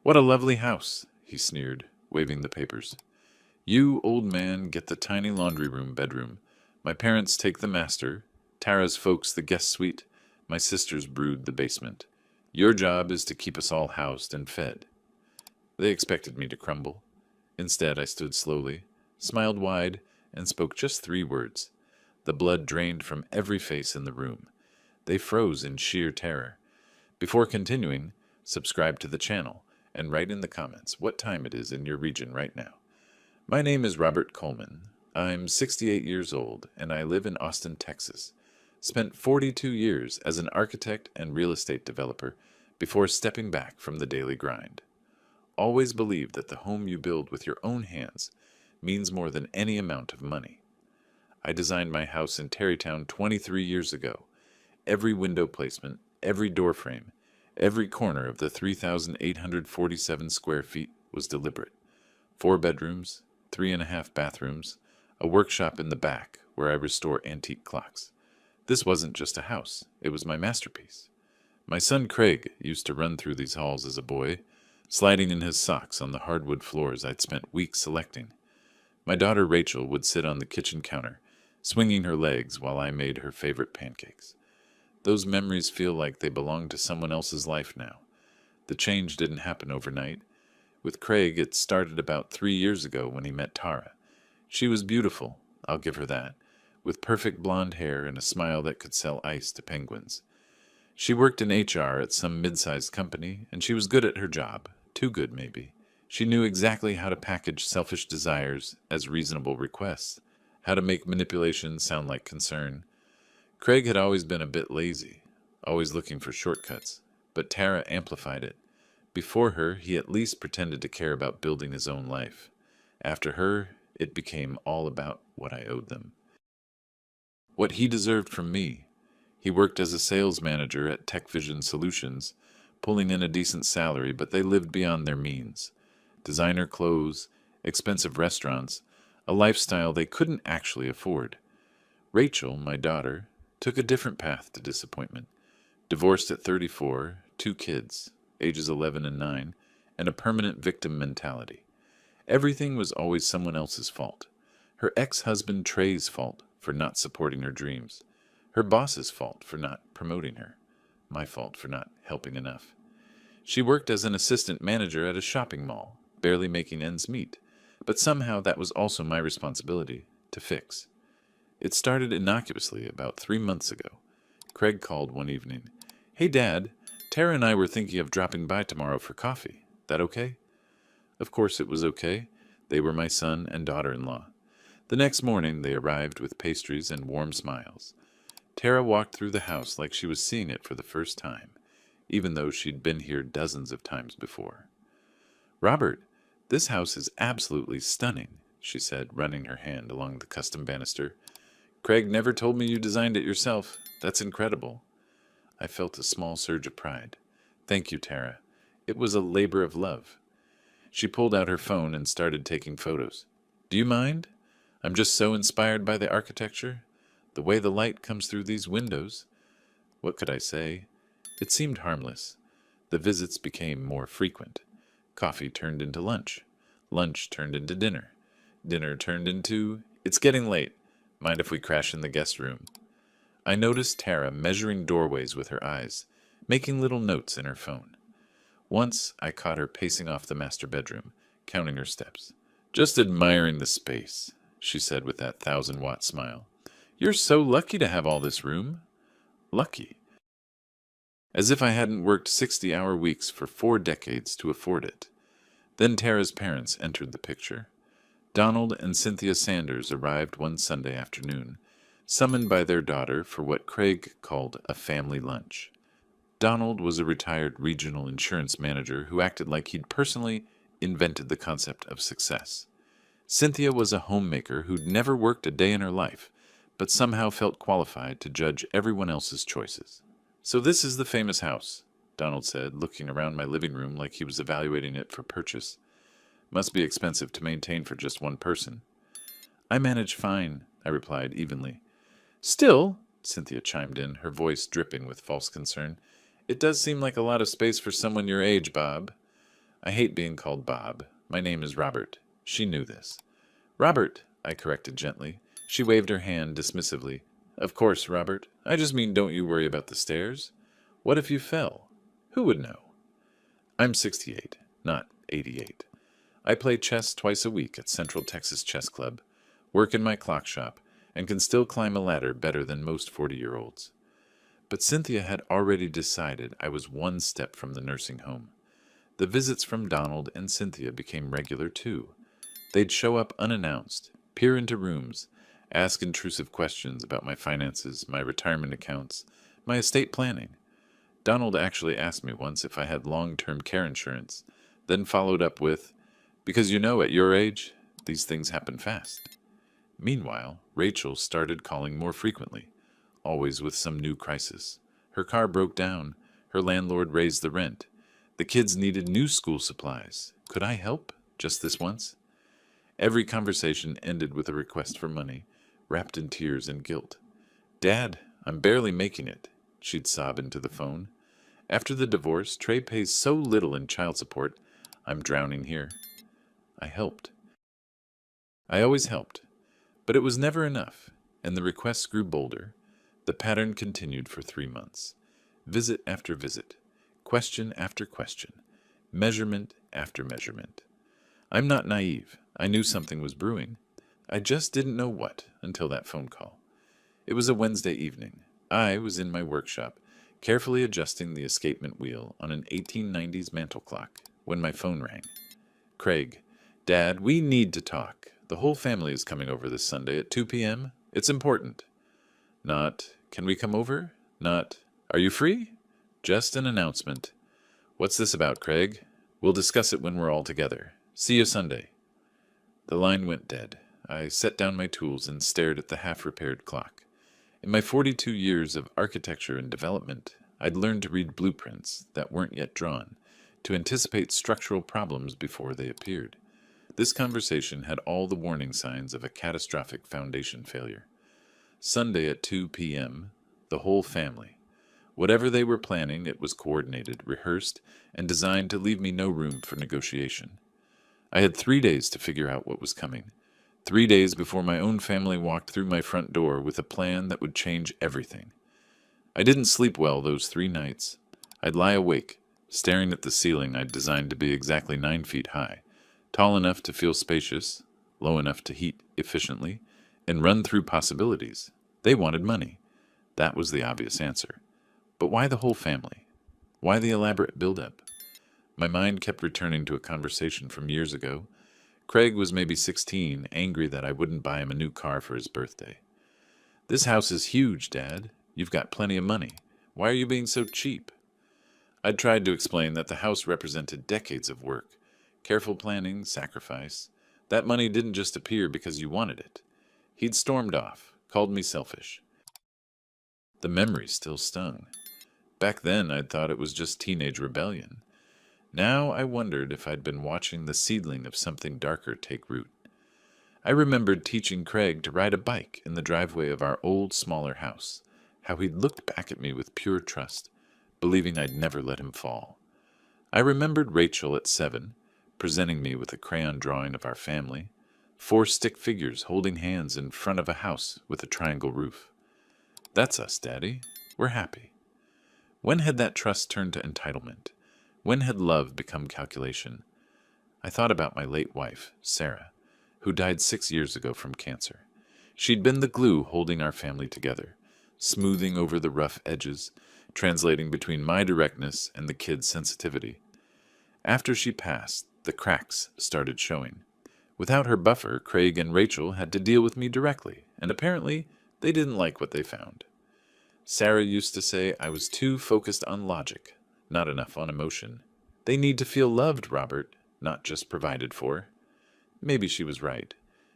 What a lovely house, he sneered, waving the papers. You, old man, get the tiny laundry room bedroom. My parents take the master, Tara's folks the guest suite, my sisters brood the basement. Your job is to keep us all housed and fed. They expected me to crumble. Instead, I stood slowly, smiled wide, and spoke just 3 words. The blood drained from every face in the room. They froze in sheer terror. Before continuing, subscribe to the channel and write in the comments what time it is in your region right now. My name is Robert Coleman. I'm 68 years old and I live in Austin, Texas. Spent 42 years as an architect and real estate developer before stepping back from the daily grind. Always believe that the home you build with your own hands means more than any amount of money. I designed my house in Tarrytown 23 years ago. Every window placement, every door frame, every corner of the 3,847 square feet was deliberate. 4 bedrooms, 3.5 bathrooms, a workshop in the back where I restore antique clocks. This wasn't just a house, it was my masterpiece. My son Craig used to run through these halls as a boy, sliding in his socks on the hardwood floors I'd spent weeks selecting. My daughter Rachel would sit on the kitchen counter, swinging her legs while I made her favorite pancakes. Those memories feel like they belong to someone else's life now. The change didn't happen overnight. With Craig, it started about 3 years ago when he met Tara. She was beautiful, I'll give her that, with perfect blonde hair and a smile that could sell ice to penguins. She worked in HR at some mid-sized company, and she was good at her job. Too good, maybe. She knew exactly how to package selfish desires as reasonable requests, how to make manipulation sound like concern. Craig had always been a bit lazy, always looking for shortcuts, but Tara amplified it. Before her, he at least pretended to care about building his own life. After her, it became all about what I owed them. What he deserved from me. He worked as a sales manager at Tech Vision Solutions, pulling in a decent salary, but they lived beyond their means. Designer clothes, expensive restaurants, a lifestyle they couldn't actually afford. Rachel, my daughter, took a different path to disappointment. Divorced at 34, 2 kids, ages 11 and 9, and a permanent victim mentality. Everything was always someone else's fault. Her ex-husband Trey's fault for not supporting her dreams. Her boss's fault for not promoting her. My fault for not helping enough. She worked as an assistant manager at a shopping mall, barely making ends meet, but somehow that was also my responsibility to fix. It started innocuously about 3 months ago. Craig called one evening. Hey, Dad, Tara and I were thinking of dropping by tomorrow for coffee. That okay? Of course it was okay. They were my son and daughter-in-law. The next morning they arrived with pastries and warm smiles. Tara walked through the house like she was seeing it for the first time, even though she'd been here dozens of times before. Robert, this house is absolutely stunning, she said, running her hand along the custom banister. Craig never told me you designed it yourself. That's incredible. I felt a small surge of pride. Thank you, Tara. It was a labor of love. She pulled out her phone and started taking photos. Do you mind? I'm just so inspired by the architecture. The way the light comes through these windows. What could I say? It seemed harmless. The visits became more frequent. Coffee turned into lunch. Lunch turned into dinner. Dinner turned into, it's getting late. Mind if we crash in the guest room? I noticed Tara measuring doorways with her eyes, making little notes in her phone. Once I caught her pacing off the master bedroom, counting her steps. Just admiring the space, she said with that 1,000-watt smile. You're so lucky to have all this room. Lucky. As if I hadn't worked 60-hour weeks for 4 decades to afford it. Then Tara's parents entered the picture. Donald and Cynthia Sanders arrived one Sunday afternoon, summoned by their daughter for what Craig called a family lunch. Donald was a retired regional insurance manager who acted like he'd personally invented the concept of success. Cynthia was a homemaker who'd never worked a day in her life, but somehow felt qualified to judge everyone else's choices. So this is the famous house, Donald said, looking around my living room like he was evaluating it for purchase. Must be expensive to maintain for just one person. I manage fine, I replied evenly. Still, Cynthia chimed in, her voice dripping with false concern, it does seem like a lot of space for someone your age, Bob. I hate being called Bob. My name is Robert. She knew this. Robert, I corrected gently. She waved her hand dismissively. Of course, Robert. I just mean don't you worry about the stairs. What if you fell? Who would know? I'm 68, not 88. I play chess twice a week at Central Texas Chess Club, work in my clock shop, and can still climb a ladder better than most 40-year-olds. But Cynthia had already decided I was one step from the nursing home. The visits from Donald and Cynthia became regular too. They'd show up unannounced, peer into rooms, ask intrusive questions about my finances, my retirement accounts, my estate planning. Donald actually asked me once if I had long-term care insurance, then followed up with, because at your age, these things happen fast. Meanwhile, Rachel started calling more frequently, always with some new crisis. Her car broke down. Her landlord raised the rent. The kids needed new school supplies. Could I help? Just this once? Every conversation ended with a request for money, wrapped in tears and guilt. Dad, I'm barely making it, she'd sob into the phone. After the divorce, Trey pays so little in child support, I'm drowning here. I helped. I always helped. But it was never enough, and the requests grew bolder. The pattern continued for 3 months. Visit after visit, question after question, measurement after measurement. I'm not naive. I knew something was brewing. I just didn't know what until that phone call. It was a Wednesday evening. I was in my workshop, carefully adjusting the escapement wheel on an 1890s mantel clock, when my phone rang. Craig, Dad, we need to talk. The whole family is coming over this Sunday at 2 p.m. It's important. Not, can we come over? Not, are you free? Just an announcement. What's this about, Craig? We'll discuss it when we're all together. See you Sunday. The line went dead. I set down my tools and stared at the half-repaired clock. In my 42 years of architecture and development, I'd learned to read blueprints that weren't yet drawn, to anticipate structural problems before they appeared. This conversation had all the warning signs of a catastrophic foundation failure. Sunday at 2 p.m., the whole family. Whatever they were planning, it was coordinated, rehearsed, and designed to leave me no room for negotiation. I had 3 days to figure out what was coming. 3 days before my own family walked through my front door with a plan that would change everything. I didn't sleep well those 3 nights. I'd lie awake, staring at the ceiling I'd designed to be exactly 9 feet high, tall enough to feel spacious, low enough to heat efficiently, and run through possibilities. They wanted money. That was the obvious answer. But why the whole family? Why the elaborate build-up? My mind kept returning to a conversation from years ago. Craig was maybe 16, angry that I wouldn't buy him a new car for his birthday. This house is huge, Dad. You've got plenty of money. Why are you being so cheap? I'd tried to explain that the house represented decades of work, careful planning, sacrifice. That money didn't just appear because you wanted it. He'd stormed off, called me selfish. The memory still stung. Back then, I'd thought it was just teenage rebellion. Now I wondered if I'd been watching the seedling of something darker take root. I remembered teaching Craig to ride a bike in the driveway of our old, smaller house, how he'd looked back at me with pure trust, believing I'd never let him fall. I remembered Rachel at 7, presenting me with a crayon drawing of our family, 4 stick figures holding hands in front of a house with a triangle roof. That's us, Daddy. We're happy. When had that trust turned to entitlement? When had love become calculation? I thought about my late wife, Sarah, who died 6 years ago from cancer. She'd been the glue holding our family together, smoothing over the rough edges, translating between my directness and the kids' sensitivity. After she passed, the cracks started showing. Without her buffer, Craig and Rachel had to deal with me directly, and apparently they didn't like what they found. Sarah used to say I was too focused on logic, not enough on emotion. They need to feel loved, Robert, not just provided for. Maybe she was right.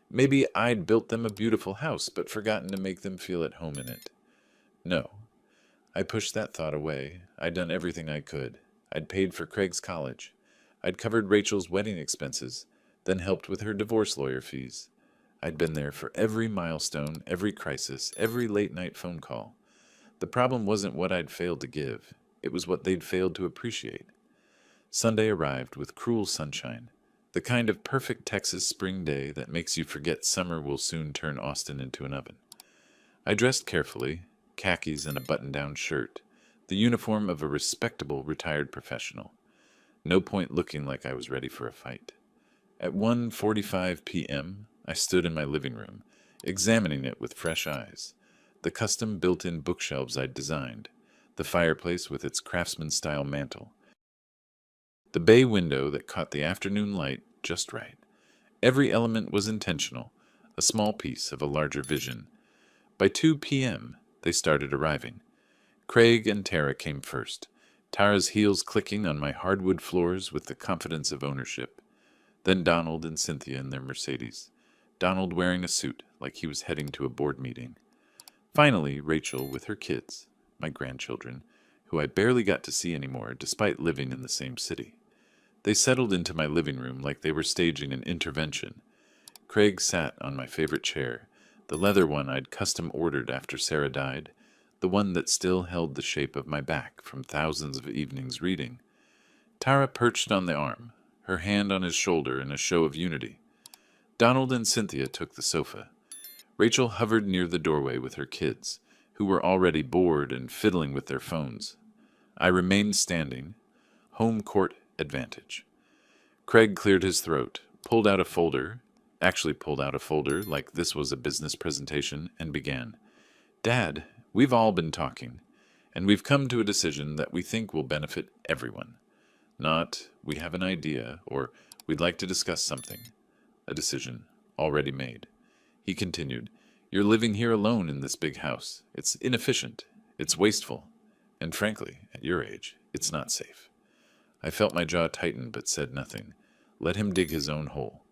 Maybe I'd built them a beautiful house, but forgotten to make them feel at home in it. No. I pushed that thought away. I'd done everything I could. I'd paid for Craig's college. I'd covered Rachel's wedding expenses, then helped with her divorce lawyer fees. I'd been there for every milestone, every crisis, every late-night phone call. The problem wasn't what I'd failed to give. It was what they'd failed to appreciate. Sunday arrived with cruel sunshine, the kind of perfect Texas spring day that makes you forget summer will soon turn Austin into an oven. I dressed carefully, khakis and a button-down shirt, the uniform of a respectable retired professional. No point looking like I was ready for a fight. At 1:45 p.m., I stood in my living room, examining it with fresh eyes. The custom built-in bookshelves I'd designed, the fireplace with its craftsman-style mantel, the bay window that caught the afternoon light just right. Every element was intentional, a small piece of a larger vision. By 2 p.m., they started arriving. Craig and Tara came first, Tara's heels clicking on my hardwood floors with the confidence of ownership. Then Donald and Cynthia in their Mercedes, Donald wearing a suit like he was heading to a board meeting. Finally, Rachel with her kids, my grandchildren, who I barely got to see anymore despite living in the same city. They settled into my living room like they were staging an intervention. Craig sat on my favorite chair, the leather one I'd custom ordered after Sarah died, the one that still held the shape of my back from thousands of evenings reading. Tara perched on the arm, her hand on his shoulder in a show of unity. Donald and Cynthia took the sofa. Rachel hovered near the doorway with her kids, who were already bored and fiddling with their phones. I remained standing. Home court advantage. Craig cleared his throat, pulled out a folder like this was a business presentation, and began. Dad, we've all been talking, and we've come to a decision that we think will benefit everyone. Not, we have an idea, or we'd like to discuss something. A decision already made. He continued, you're living here alone in this big house. It's inefficient. It's wasteful. And frankly, at your age, it's not safe. I felt my jaw tighten but said nothing. Let him dig his own hole.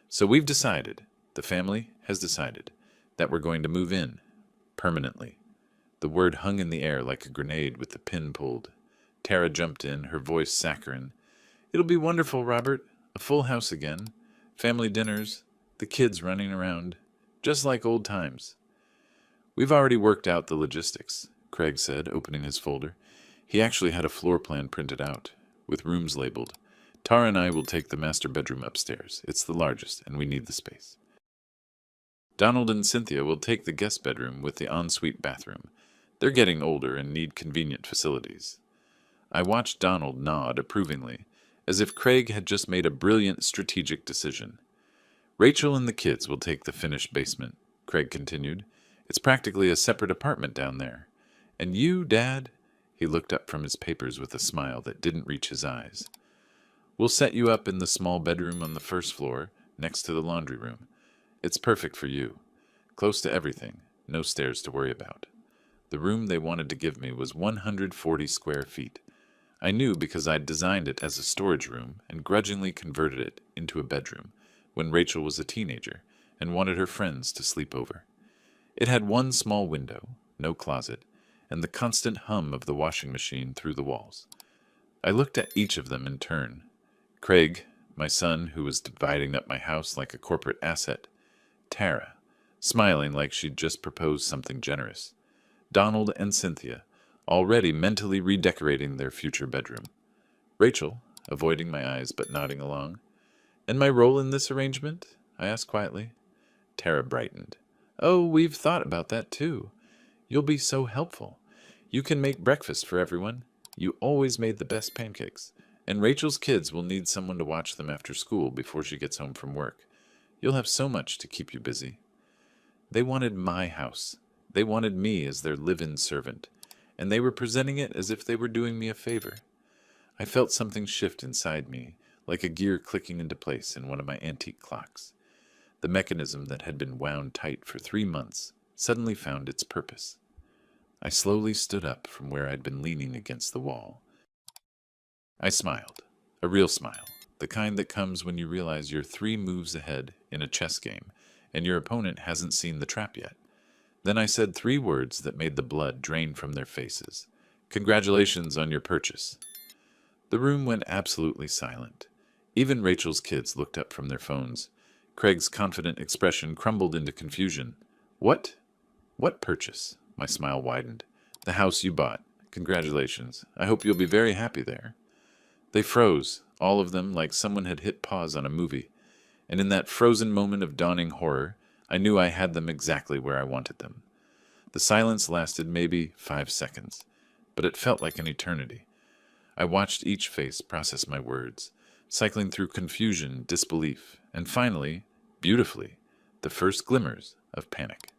So we've decided, the family has decided, that we're going to move in, permanently. The word hung in the air like a grenade with the pin pulled. Tara jumped in, her voice saccharine. It'll be wonderful, Robert. A full house again. Family dinners. The kids running around. Just like old times. We've already worked out the logistics, Craig said, opening his folder. He actually had a floor plan printed out, with rooms labeled. Tara and I will take the master bedroom upstairs. It's the largest, and we need the space. Donald and Cynthia will take the guest bedroom with the ensuite bathroom. They're getting older and need convenient facilities. I watched Donald nod approvingly, as if Craig had just made a brilliant strategic decision. Rachel and the kids will take the finished basement, Craig continued. It's practically a separate apartment down there. And you, Dad? He looked up from his papers with a smile that didn't reach his eyes. We'll set you up in the small bedroom on the first floor, next to the laundry room. It's perfect for you. Close to everything, no stairs to worry about. The room they wanted to give me was 140 square feet. I knew because I'd designed it as a storage room and grudgingly converted it into a bedroom when Rachel was a teenager and wanted her friends to sleep over. It had one small window, no closet, and the constant hum of the washing machine through the walls. I looked at each of them in turn. Craig, my son, who was dividing up my house like a corporate asset. Tara, smiling like she'd just proposed something generous. Donald and Cynthia, already mentally redecorating their future bedroom. Rachel, avoiding my eyes but nodding along. And my role in this arrangement? I asked quietly. Tara brightened. Oh, we've thought about that too. You'll be so helpful. You can make breakfast for everyone. You always made the best pancakes. And Rachel's kids will need someone to watch them after school before she gets home from work. You'll have so much to keep you busy. They wanted my house. They wanted me as their live-in servant. And they were presenting it as if they were doing me a favor. I felt something shift inside me, like a gear clicking into place in one of my antique clocks. The mechanism that had been wound tight for 3 months suddenly found its purpose. I slowly stood up from where I'd been leaning against the wall. I smiled, a real smile, the kind that comes when you realize you're 3 moves ahead in a chess game, and your opponent hasn't seen the trap yet. Then I said 3 words that made the blood drain from their faces. Congratulations on your purchase. The room went absolutely silent. Even Rachel's kids looked up from their phones. Craig's confident expression crumbled into confusion. What? What purchase? My smile widened. The house you bought. Congratulations. I hope you'll be very happy there. They froze, all of them like someone had hit pause on a movie, and in that frozen moment of dawning horror, I knew I had them exactly where I wanted them. The silence lasted maybe 5 seconds, but it felt like an eternity. I watched each face process my words, cycling through confusion, disbelief, and finally, beautifully, the first glimmers of panic.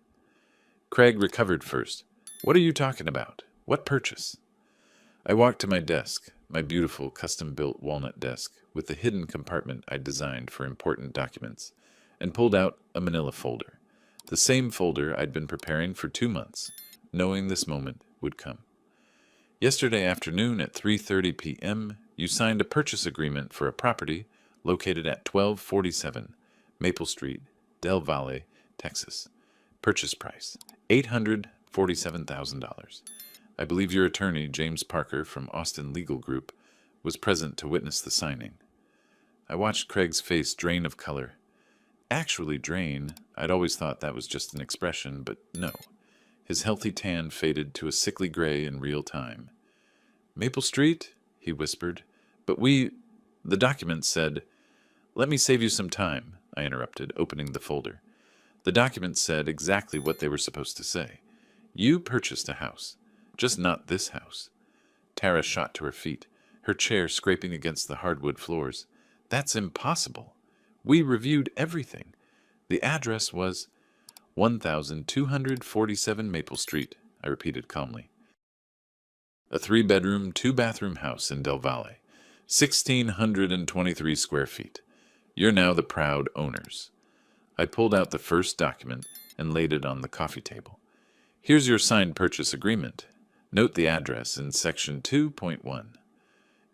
Craig recovered first. "What are you talking about? What purchase?" I walked to my desk, my beautiful custom-built walnut desk with the hidden compartment I'd designed for important documents, and pulled out a manila folder, the same folder I'd been preparing for 2 months, knowing this moment would come. "Yesterday afternoon at 3:30 p.m., you signed a purchase agreement for a property located at 1247 Maple Street, Del Valle, Texas. Purchase price, $847,000. I believe your attorney, James Parker from Austin Legal Group, was present to witness the signing." I watched Craig's face drain of color. Actually drain, I'd always thought that was just an expression, but no. His healthy tan faded to a sickly gray in real time. "Maple Street?" he whispered. "But the document said—" "Let me save you some time," I interrupted, opening the folder. The document said exactly what they were supposed to say. "You purchased a house. Just not this house." Tara shot to her feet, her chair scraping against the hardwood floors. "That's impossible. We reviewed everything. The address was—" 1247 Maple Street, I repeated calmly. "A 3-bedroom, 2-bathroom house in Del Valle, 1,623 square feet. You're now the proud owners." I pulled out the first document and laid it on the coffee table. "Here's your signed purchase agreement. Note the address in section 2.1.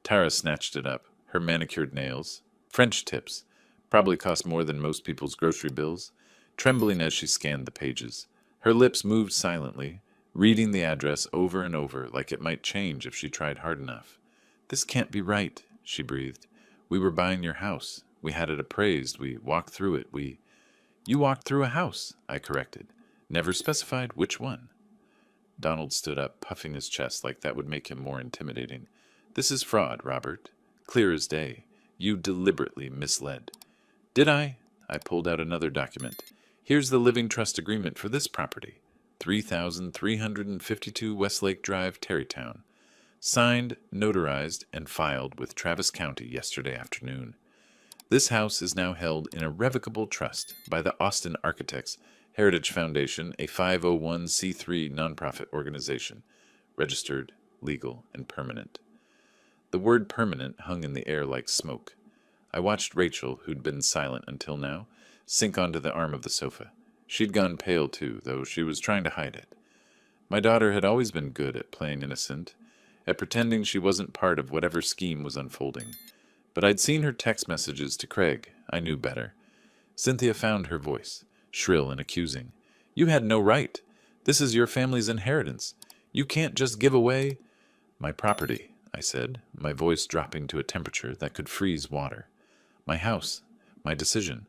Tara snatched it up, her manicured nails, French tips, probably cost more than most people's grocery bills, trembling as she scanned the pages. Her lips moved silently, reading the address over and over like it might change if she tried hard enough. "This can't be right," she breathed. "We were buying your house. We had it appraised. We walked through it. You walked through a house," I corrected. "Never specified which one." Donald stood up, puffing his chest like that would make him more intimidating. "This is fraud, Robert. Clear as day. You deliberately misled." "Did I?" I pulled out another document. "Here's the living trust agreement for this property. 3,352 Westlake Drive, Tarrytown. Signed, notarized, and filed with Travis County yesterday afternoon. This house is now held in irrevocable trust by the Austin Architects Heritage Foundation, a 501c3 nonprofit organization, registered, legal, and permanent." The word permanent hung in the air like smoke. I watched Rachel, who'd been silent until now, sink onto the arm of the sofa. She'd gone pale too, though she was trying to hide it. My daughter had always been good at playing innocent, at pretending she wasn't part of whatever scheme was unfolding. But I'd seen her text messages to Craig. I knew better. Cynthia found her voice, shrill and accusing. "You had no right. This is your family's inheritance. You can't just give away—" "My property," I said, my voice dropping to a temperature that could freeze water. "My house. My decision.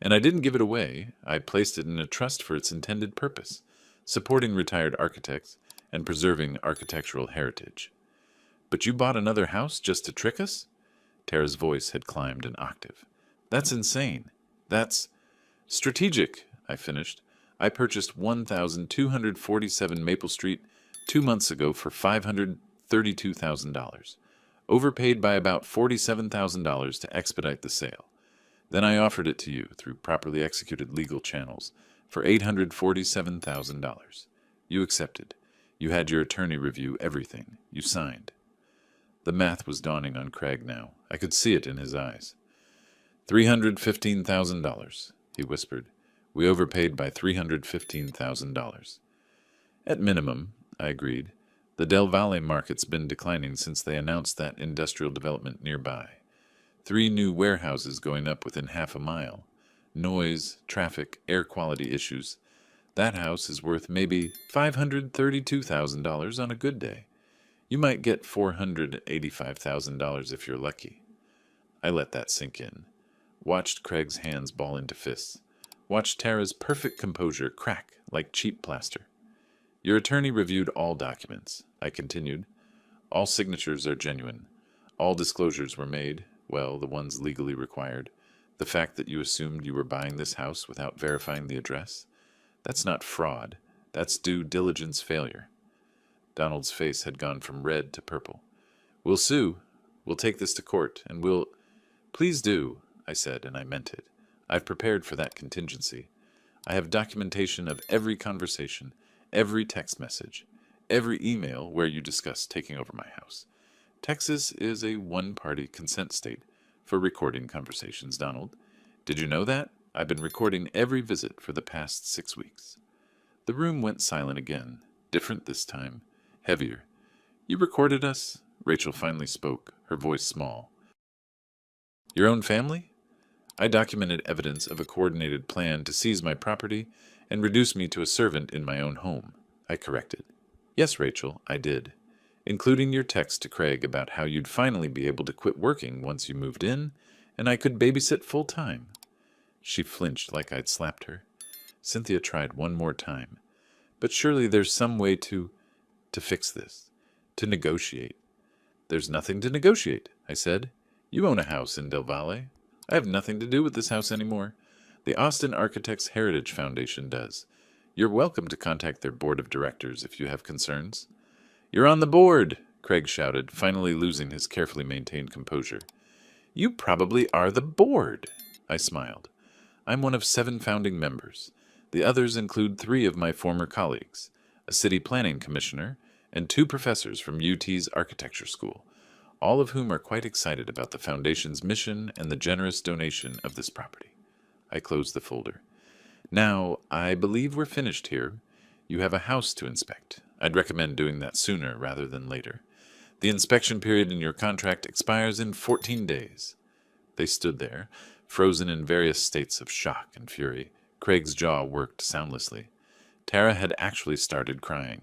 And I didn't give it away. I placed it in a trust for its intended purpose, supporting retired architects and preserving architectural heritage." "But you bought another house just to trick us?" Tara's voice had climbed an octave. "That's insane. That's—" "Strategic," I finished. "I purchased 1,247 Maple Street 2 months ago for $532,000. Overpaid by about $47,000 to expedite the sale. Then I offered it to you through properly executed legal channels for $847,000. You accepted. You had your attorney review everything. You signed." The math was dawning on Craig now. I could see it in his eyes. $315,000, he whispered. "We overpaid by $315,000. "At minimum," I agreed. "The Del Valle market's been declining since they announced that industrial development nearby. 3 new warehouses going up within half a mile. Noise, traffic, air quality issues. That house is worth maybe $532,000 on a good day. You might get $485,000 if you're lucky." I let that sink in. Watched Craig's hands ball into fists. Watched Tara's perfect composure crack like cheap plaster. "Your attorney reviewed all documents," I continued. "All signatures are genuine. All disclosures were made, well, the ones legally required. The fact that you assumed you were buying this house without verifying the address, that's not fraud. That's due diligence failure. Donald's face had gone from red to purple. We'll sue. We'll take this to court, and we'll... Please do, I said, and I meant it. I've prepared for that contingency. I have documentation of every conversation, every text message, every email where you discussed taking over my house. Texas is a one-party consent state for recording conversations, Donald. Did you know that? I've been recording every visit for the past 6 weeks. The room went silent again, different this time, heavier. You recorded us? Rachel finally spoke, her voice small. Your own family? I documented evidence of a coordinated plan to seize my property and reduce me to a servant in my own home. I corrected. Yes, Rachel, I did. Including your text to Craig about how you'd finally be able to quit working once you moved in, and I could babysit full-time. She flinched like I'd slapped her. Cynthia tried one more time. But surely there's some way to fix this. To negotiate. There's nothing to negotiate, I said. You own a house in Del Valle. I have nothing to do with this house anymore. The Austin Architects Heritage Foundation does. You're welcome to contact their board of directors if you have concerns. You're on the board, Craig shouted, finally losing his carefully maintained composure. You probably are the board, I smiled. I'm one of 7 founding members. The others include 3 of my former colleagues, a city planning commissioner, and 2 professors from UT's architecture school, all of whom are quite excited about the foundation's mission and the generous donation of this property. I closed the folder. Now, I believe we're finished here. You have a house to inspect. I'd recommend doing that sooner rather than later. The inspection period in your contract expires in 14 days. They stood there, frozen in various states of shock and fury. Craig's jaw worked soundlessly. Tara had actually started crying.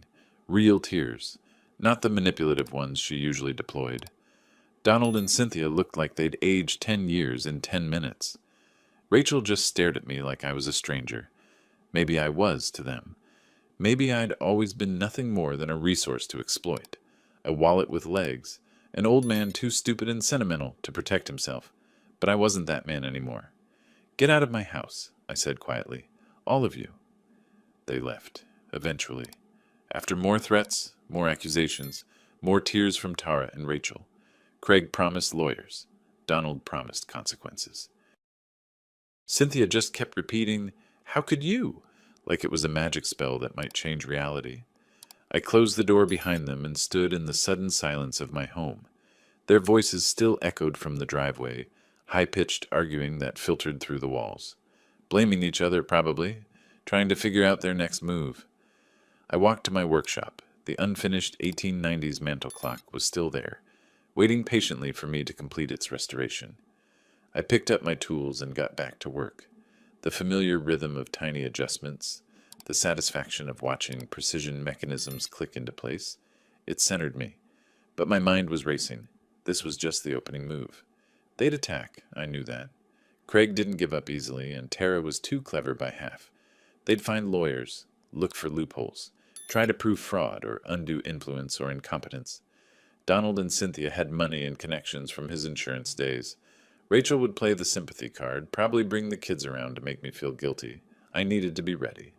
Real tears, not the manipulative ones she usually deployed. Donald and Cynthia looked like they'd aged 10 years in 10 minutes. Rachel just stared at me like I was a stranger. Maybe I was to them. Maybe I'd always been nothing more than a resource to exploit, a wallet with legs, an old man too stupid and sentimental to protect himself. But I wasn't that man anymore. Get out of my house, I said quietly. All of you. They left, eventually. After more threats, more accusations, more tears from Tara and Rachel. Craig promised lawyers. Donald promised consequences. Cynthia just kept repeating, "How could you?" like it was a magic spell that might change reality. I closed the door behind them and stood in the sudden silence of my home. Their voices still echoed from the driveway, high-pitched arguing that filtered through the walls. Blaming each other, probably, trying to figure out their next move. I walked to my workshop. The unfinished 1890s mantel clock was still there, waiting patiently for me to complete its restoration. I picked up my tools and got back to work. The familiar rhythm of tiny adjustments, the satisfaction of watching precision mechanisms click into place, it centered me. But my mind was racing. This was just the opening move. They'd attack, I knew that. Craig didn't give up easily, and Tara was too clever by half. They'd find lawyers, look for loopholes, try to prove fraud or undue influence or incompetence. Donald and Cynthia had money and connections from his insurance days. Rachel would play the sympathy card, probably bring the kids around to make me feel guilty. I needed to be ready.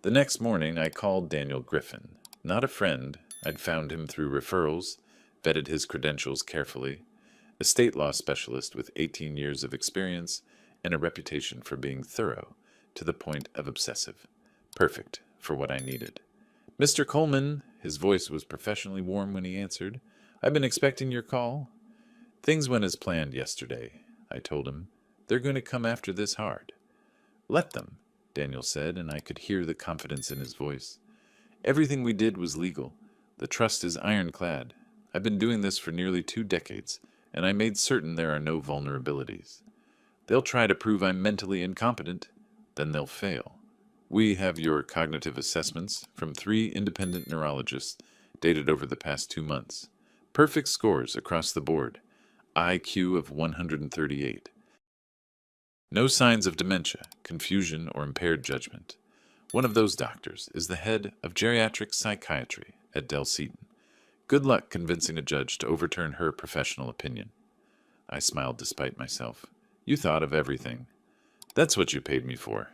The next morning, I called Daniel Griffin. Not a friend. I'd found him through referrals, vetted his credentials carefully. A state law specialist with 18 years of experience and a reputation for being thorough, to the point of obsessive. Perfect for what I needed. "Mr. Coleman," his voice was professionally warm when he answered. "I've been expecting your call." "Things went as planned yesterday," I told him. "They're going to come after this hard." "Let them," Daniel said, and I could hear the confidence in his voice. "Everything we did was legal. The trust is ironclad. I've been doing this for nearly 2 decades, and I made certain there are no vulnerabilities. They'll try to prove I'm mentally incompetent, then they'll fail. We have your cognitive assessments from 3 independent neurologists dated over the past 2 months. Perfect scores across the board. IQ of 138. No signs of dementia, confusion, or impaired judgment. One of those doctors is the head of geriatric psychiatry at Del Seaton. Good luck convincing a judge to overturn her professional opinion. I smiled despite myself. You thought of everything. That's what you paid me for.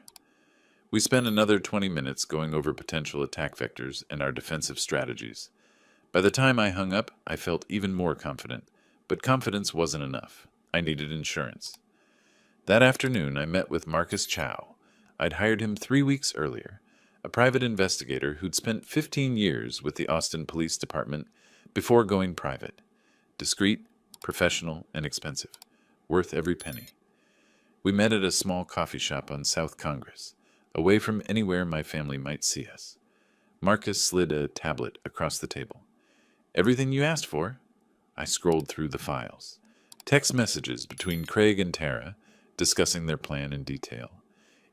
We spent another 20 minutes going over potential attack vectors and our defensive strategies. By the time I hung up, I felt even more confident. But confidence wasn't enough. I needed insurance. That afternoon, I met with Marcus Chow. I'd hired him 3 weeks earlier, a private investigator who'd spent 15 years with the Austin Police Department before going private. Discreet, professional, and expensive. Worth every penny. We met at a small coffee shop on South Congress, away from anywhere my family might see us. Marcus slid a tablet across the table. Everything you asked for? I scrolled through the files. Text messages between Craig and Tara, discussing their plan in detail.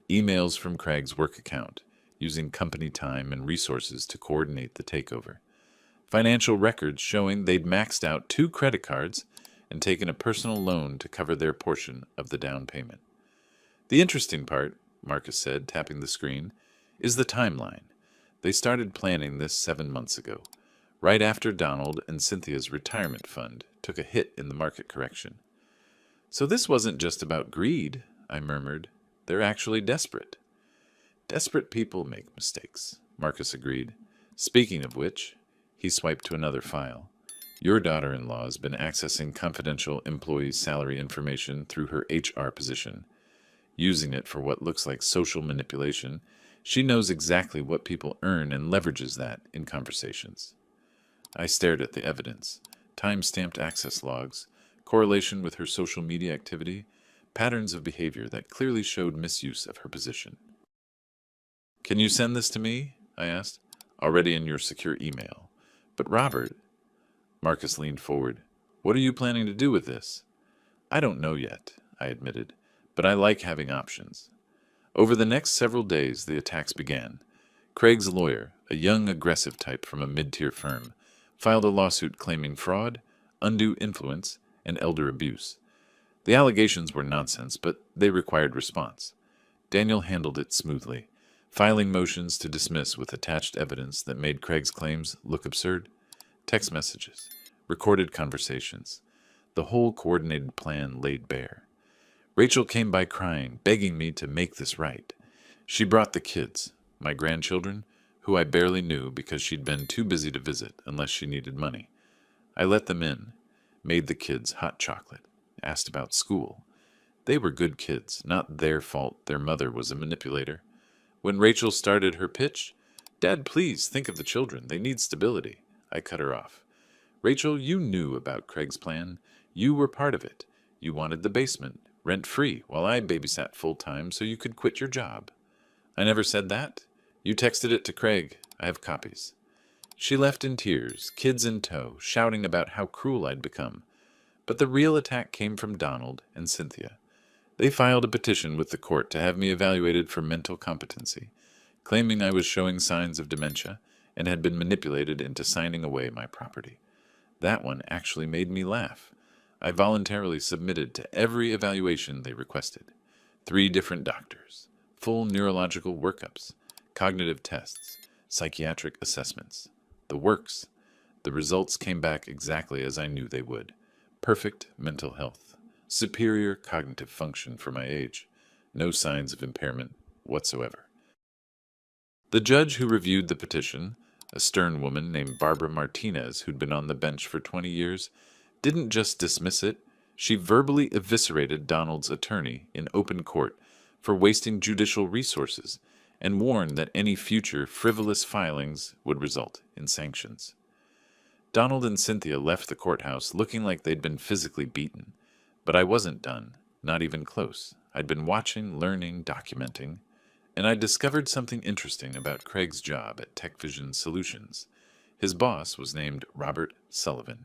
Emails from Craig's work account, using company time and resources to coordinate the takeover. Financial records showing they'd maxed out 2 credit cards and taken a personal loan to cover their portion of the down payment. The interesting part, Marcus said, tapping the screen, is the timeline. They started planning this 7 months ago, right after Donald and Cynthia's retirement fund took a hit in the market correction. So this wasn't just about greed, I murmured. They're actually desperate. Desperate people make mistakes, Marcus agreed. Speaking of which, he swiped to another file. Your daughter-in-law has been accessing confidential employee salary information through her HR position. Using it for what looks like social manipulation, she knows exactly what people earn and leverages that in conversations. I stared at the evidence, time-stamped access logs, correlation with her social media activity, patterns of behavior that clearly showed misuse of her position. Can you send this to me? I asked. Already in your secure email. But Robert... Marcus leaned forward. What are you planning to do with this? I don't know yet, I admitted, but I like having options. Over the next several days, the attacks began. Craig's lawyer, a young, aggressive type from a mid-tier firm, filed a lawsuit claiming fraud, undue influence, and elder abuse. The allegations were nonsense, but they required response. Daniel handled it smoothly, filing motions to dismiss with attached evidence that made Craig's claims look absurd. Text messages, recorded conversations. The whole coordinated plan laid bare. Rachel came by crying, begging me to make this right. She brought the kids, my grandchildren, who I barely knew because she'd been too busy to visit unless she needed money. I let them in, made the kids hot chocolate, asked about school. They were good kids, not their fault their mother was a manipulator. When Rachel started her pitch, Dad, please think of the children. They need stability. I cut her off. Rachel, you knew about Craig's plan. You were part of it. You wanted the basement, rent-free, while I babysat full-time so you could quit your job. I never said that. You texted it to Craig. I have copies. She left in tears, kids in tow, shouting about how cruel I'd become. But the real attack came from Donald and Cynthia. They filed a petition with the court to have me evaluated for mental competency, claiming I was showing signs of dementia and had been manipulated into signing away my property. That one actually made me laugh. I voluntarily submitted to every evaluation they requested. 3 different doctors, full neurological workups, cognitive tests, psychiatric assessments. The works. The results came back exactly as I knew they would. Perfect mental health. Superior cognitive function for my age. No signs of impairment whatsoever. The judge who reviewed the petition, a stern woman named Barbara Martinez who'd been on the bench for 20 years, didn't just dismiss it, she verbally eviscerated Donald's attorney in open court for wasting judicial resources and warned that any future frivolous filings would result in sanctions. Donald and Cynthia left the courthouse looking like they'd been physically beaten. But I wasn't done, not even close. I'd been watching, learning, documenting, and I discovered something interesting about Craig's job at Tech Vision Solutions. His boss was named Robert Sullivan.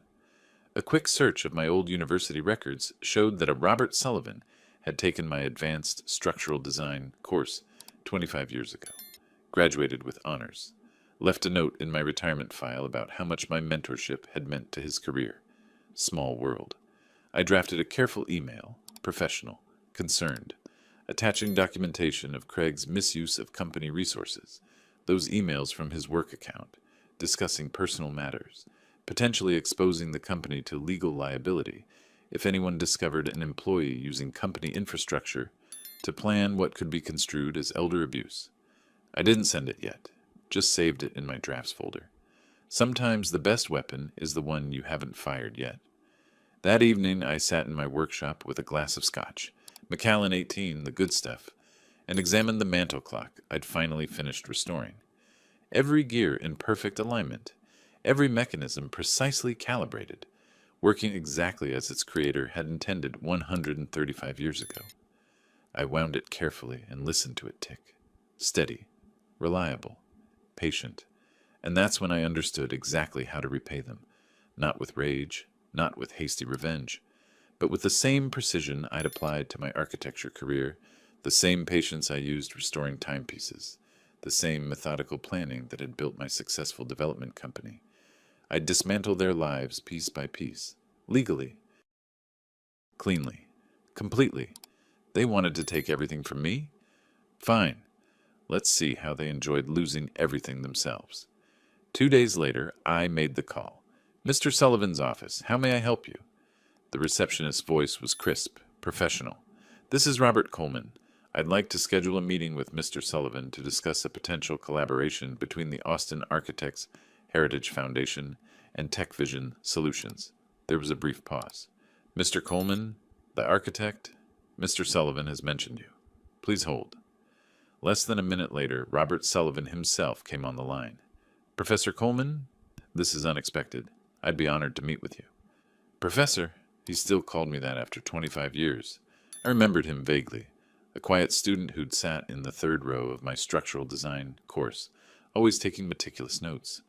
A quick search of my old university records showed that a Robert Sullivan had taken my advanced structural design course 25 years ago, graduated with honors, left a note in my retirement file about how much my mentorship had meant to his career. Small world. I drafted a careful email, professional, concerned, attaching documentation of Craig's misuse of company resources, those emails from his work account, discussing personal matters, potentially exposing the company to legal liability if anyone discovered an employee using company infrastructure to plan what could be construed as elder abuse. I didn't send it yet, just saved it in my drafts folder. Sometimes the best weapon is the one you haven't fired yet. That evening I sat in my workshop with a glass of scotch, Macallan 18, the good stuff, and examined the mantel clock I'd finally finished restoring. Every gear in perfect alignment, every mechanism precisely calibrated, working exactly as its creator had intended 135 years ago. I wound it carefully and listened to it tick. Steady, reliable, patient. And that's when I understood exactly how to repay them. Not with rage, not with hasty revenge, but with the same precision I'd applied to my architecture career, the same patience I used restoring timepieces, the same methodical planning that had built my successful development company. I'd dismantle their lives piece by piece, legally, cleanly, completely. They wanted to take everything from me? Fine. Let's see how they enjoyed losing everything themselves. 2 days later, I made the call. Mr. Sullivan's office, how may I help you? The receptionist's voice was crisp, professional. This is Robert Coleman. I'd like to schedule a meeting with Mr. Sullivan to discuss a potential collaboration between the Austin Architects Heritage Foundation and TechVision Solutions. There was a brief pause. Mr. Coleman, the architect, Mr. Sullivan has mentioned you. Please hold. Less than a minute later, Robert Sullivan himself came on the line. Professor Coleman, this is unexpected. I'd be honored to meet with you. Professor, he still called me that after 25 years. I remembered him vaguely. A quiet student who'd sat in the third row of my structural design course, always taking meticulous notes.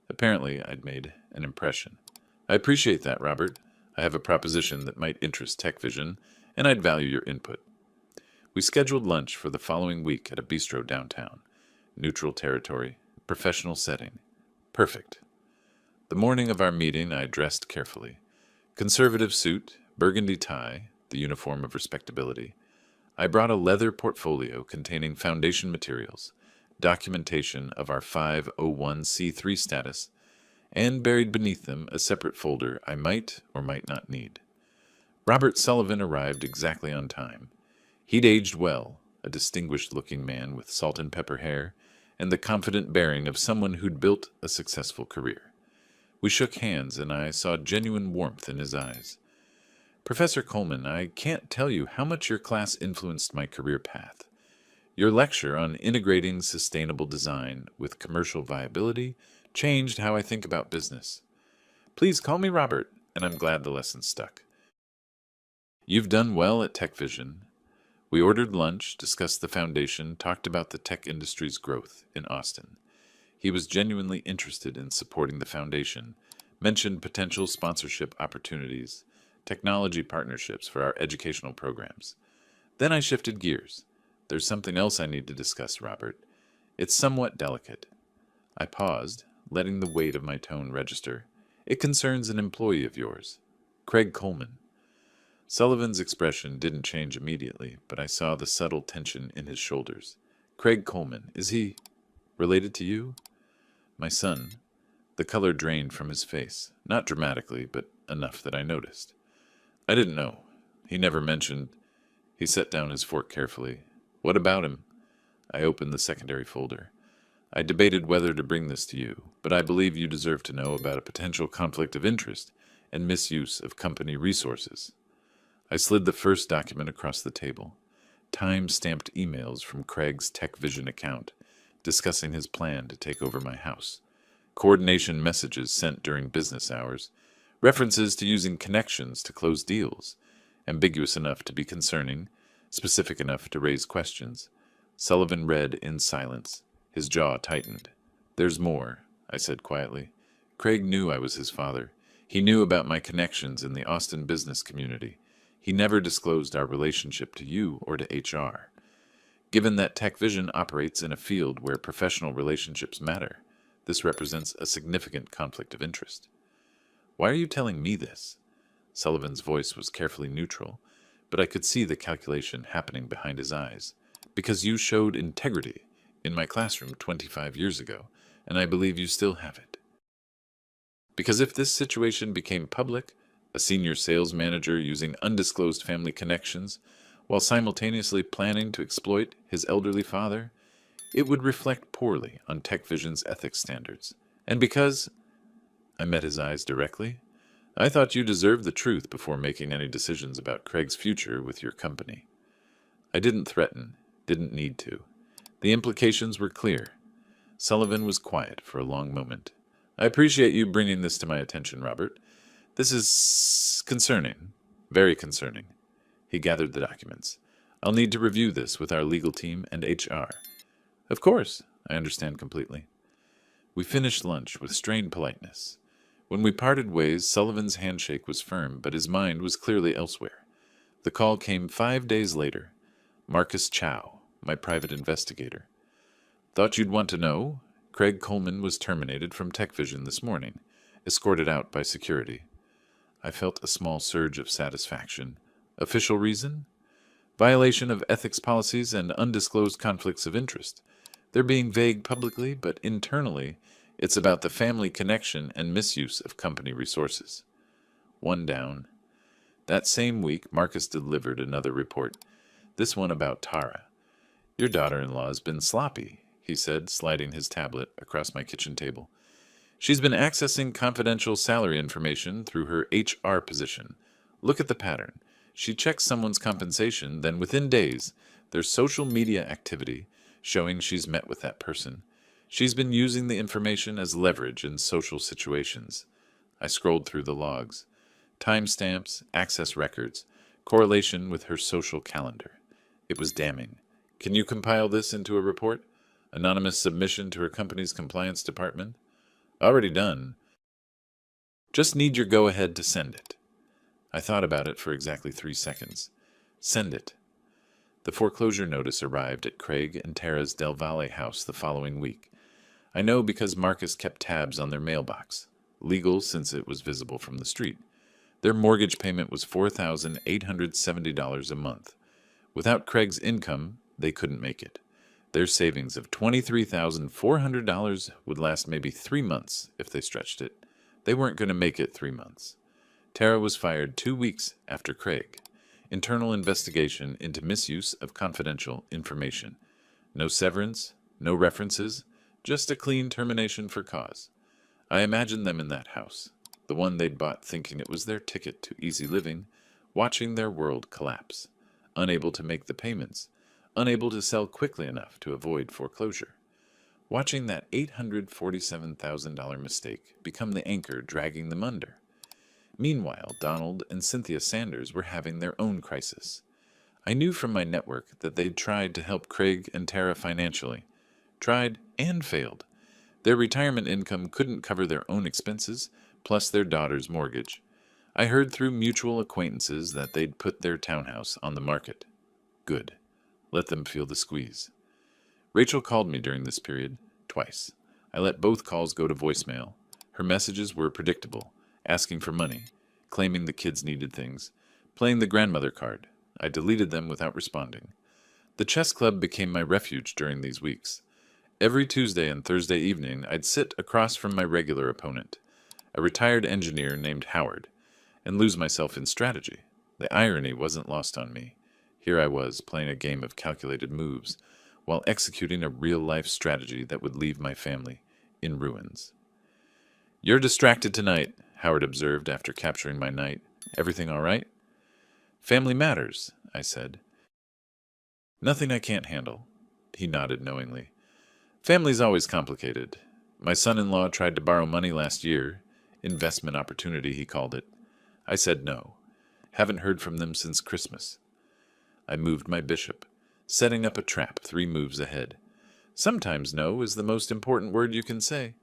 Apparently, I'd made an impression. I appreciate that, Robert. I have a proposition that might interest TechVision, and I'd value your input. We scheduled lunch for the following week at a bistro downtown. Neutral territory, professional setting. Perfect. The morning of our meeting, I dressed carefully. Conservative suit, burgundy tie, the uniform of respectability. I brought a leather portfolio containing foundation materials, documentation of our 501c3 status, and buried beneath them a separate folder I might or might not need. Robert Sullivan arrived exactly on time. He'd aged well, a distinguished-looking man with salt and pepper hair, and the confident bearing of someone who'd built a successful career. We shook hands, and I saw genuine warmth in his eyes. Professor Coleman, I can't tell you how much your class influenced my career path. Your lecture on integrating sustainable design with commercial viability changed how I think about business. Please call me Robert, and I'm glad the lesson stuck. You've done well at TechVision. We ordered lunch, discussed the foundation, talked about the tech industry's growth in Austin. He was genuinely interested in supporting the foundation, mentioned potential sponsorship opportunities, technology partnerships for our educational programs. Then I shifted gears. There's something else I need to discuss, Robert. It's somewhat delicate. I paused, letting the weight of my tone register. It concerns an employee of yours, Craig Coleman. Sullivan's expression didn't change immediately, but I saw the subtle tension in his shoulders. Craig Coleman, is he related to you? My son. The color drained from his face, not dramatically, but enough that I noticed. I didn't know. He never mentioned. He set down his fork carefully. What about him? I opened the secondary folder. I debated whether to bring this to you, but I believe you deserve to know about a potential conflict of interest and misuse of company resources. I slid the first document across the table. Time-stamped emails from Craig's TechVision account discussing his plan to take over my house. Coordination messages sent during business hours. References to using connections to close deals. Ambiguous enough to be concerning, specific enough to raise questions. Sullivan read in silence. His jaw tightened. There's more, I said quietly. Craig knew I was his father. He knew about my connections in the Austin business community. He never disclosed our relationship to you or to HR. Given that TechVision operates in a field where professional relationships matter, this represents a significant conflict of interest. Why are you telling me this? Sullivan's voice was carefully neutral, but I could see the calculation happening behind his eyes. Because you showed integrity in my classroom 25 years ago, and I believe you still have it. Because if this situation became public, a senior sales manager using undisclosed family connections while simultaneously planning to exploit his elderly father, it would reflect poorly on TechVision's ethics standards. And because I met his eyes directly, I thought you deserved the truth before making any decisions about Craig's future with your company. I didn't threaten, didn't need to. The implications were clear. Sullivan was quiet for a long moment. I appreciate you bringing this to my attention, Robert. This is concerning, very concerning. He gathered the documents. I'll need to review this with our legal team and HR. Of course, I understand completely. We finished lunch with strained politeness. When we parted ways, Sullivan's handshake was firm, but his mind was clearly elsewhere. The call came 5 days later. Marcus Chow, my private investigator. Thought you'd want to know? Craig Coleman was terminated from TechVision this morning, escorted out by security. I felt a small surge of satisfaction. Official reason? Violation of ethics policies and undisclosed conflicts of interest. They're being vague publicly, but internally, it's about the family connection and misuse of company resources. One down. That same week, Marcus delivered another report, this one about Tara. Your daughter-in-law's been sloppy, he said, sliding his tablet across my kitchen table. She's been accessing confidential salary information through her HR position. Look at the pattern. She checks someone's compensation, then within days, there's social media activity showing she's met with that person. She's been using the information as leverage in social situations. I scrolled through the logs. Timestamps, access records, correlation with her social calendar. It was damning. Can you compile this into a report? Anonymous submission to her company's compliance department? Already done. Just need your go-ahead to send it. I thought about it for exactly 3 seconds. Send it. The foreclosure notice arrived at Craig and Tara's Del Valle house the following week. I know because Marcus kept tabs on their mailbox. Legal since it was visible from the street. Their mortgage payment was $4,870 a month. Without Craig's income, they couldn't make it. Their savings of $23,400 would last maybe 3 months if they stretched it. They weren't going to make it 3 months. Tara was fired 2 weeks after Craig. Internal investigation into misuse of confidential information. No severance, no references, just a clean termination for cause. I imagined them in that house, the one they'd bought thinking it was their ticket to easy living, watching their world collapse, unable to make the payments, unable to sell quickly enough to avoid foreclosure. Watching that $847,000 mistake become the anchor dragging them under. Meanwhile, Donald and Cynthia Sanders were having their own crisis. I knew from my network that they'd tried to help Craig and Tara financially. Tried and failed. Their retirement income couldn't cover their own expenses, plus their daughter's mortgage. I heard through mutual acquaintances that they'd put their townhouse on the market. Good. Let them feel the squeeze. Rachel called me during this period, twice. I let both calls go to voicemail. Her messages were predictable, asking for money, claiming the kids needed things, playing the grandmother card. I deleted them without responding. The chess club became my refuge during these weeks. Every Tuesday and Thursday evening, I'd sit across from my regular opponent, a retired engineer named Howard, and lose myself in strategy. The irony wasn't lost on me. Here I was, playing a game of calculated moves, while executing a real-life strategy that would leave my family in ruins. "You're distracted tonight," Howard observed after capturing my knight. "Everything all right?" "Family matters," I said. "Nothing I can't handle." He nodded knowingly. "Family's always complicated. My son-in-law tried to borrow money last year. Investment opportunity, he called it. I said no. Haven't heard from them since Christmas. I moved my bishop, setting up a trap 3 moves ahead. Sometimes no is the most important word you can say.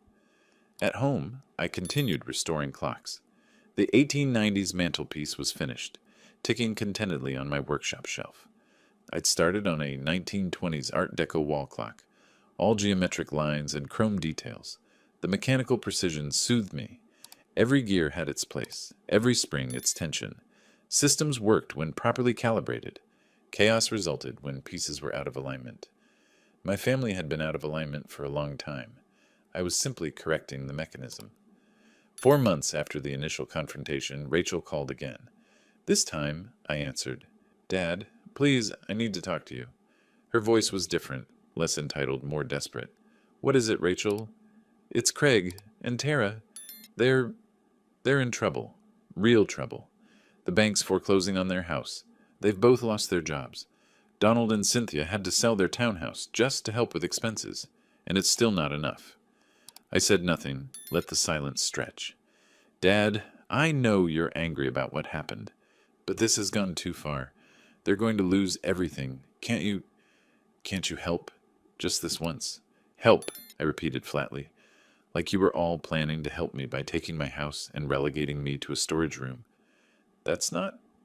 At home, I continued restoring clocks. The 1890s mantelpiece was finished, ticking contentedly on my workshop shelf. I'd started on a 1920s Art Deco wall clock, all geometric lines and chrome details. The mechanical precision soothed me. Every gear had its place, every spring its tension. Systems worked when properly calibrated. Chaos resulted when pieces were out of alignment. My family had been out of alignment for a long time. I was simply correcting the mechanism. 4 months after the initial confrontation, Rachel called again. This time, I answered. Dad, please, I need to talk to you. Her voice was different, less entitled, more desperate. What is it, Rachel? It's Craig and Tara. They're in trouble. Real trouble. The bank's foreclosing on their house. They've both lost their jobs. Donald and Cynthia had to sell their townhouse just to help with expenses, and it's still not enough. I said nothing, let the silence stretch. Dad, I know you're angry about what happened, but this has gone too far. They're going to lose everything. Can't you help? Just this once. Help, I repeated flatly, like you were all planning to help me by taking my house and relegating me to a storage room.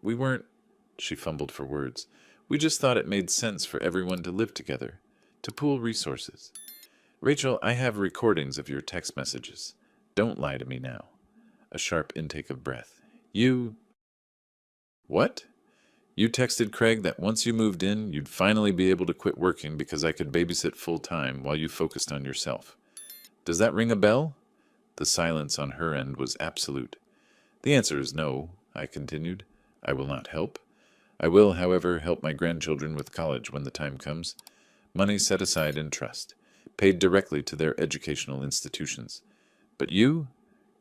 We weren't, she fumbled for words. We just thought it made sense for everyone to live together, to pool resources. Rachel, I have recordings of your text messages. Don't lie to me now. A sharp intake of breath. What? You texted Craig that once you moved in, you'd finally be able to quit working because I could babysit full-time while you focused on yourself. Does that ring a bell? The silence on her end was absolute. The answer is no, I continued. I will not help. I will, however, help my grandchildren with college when the time comes. Money set aside in trust, paid directly to their educational institutions. But you,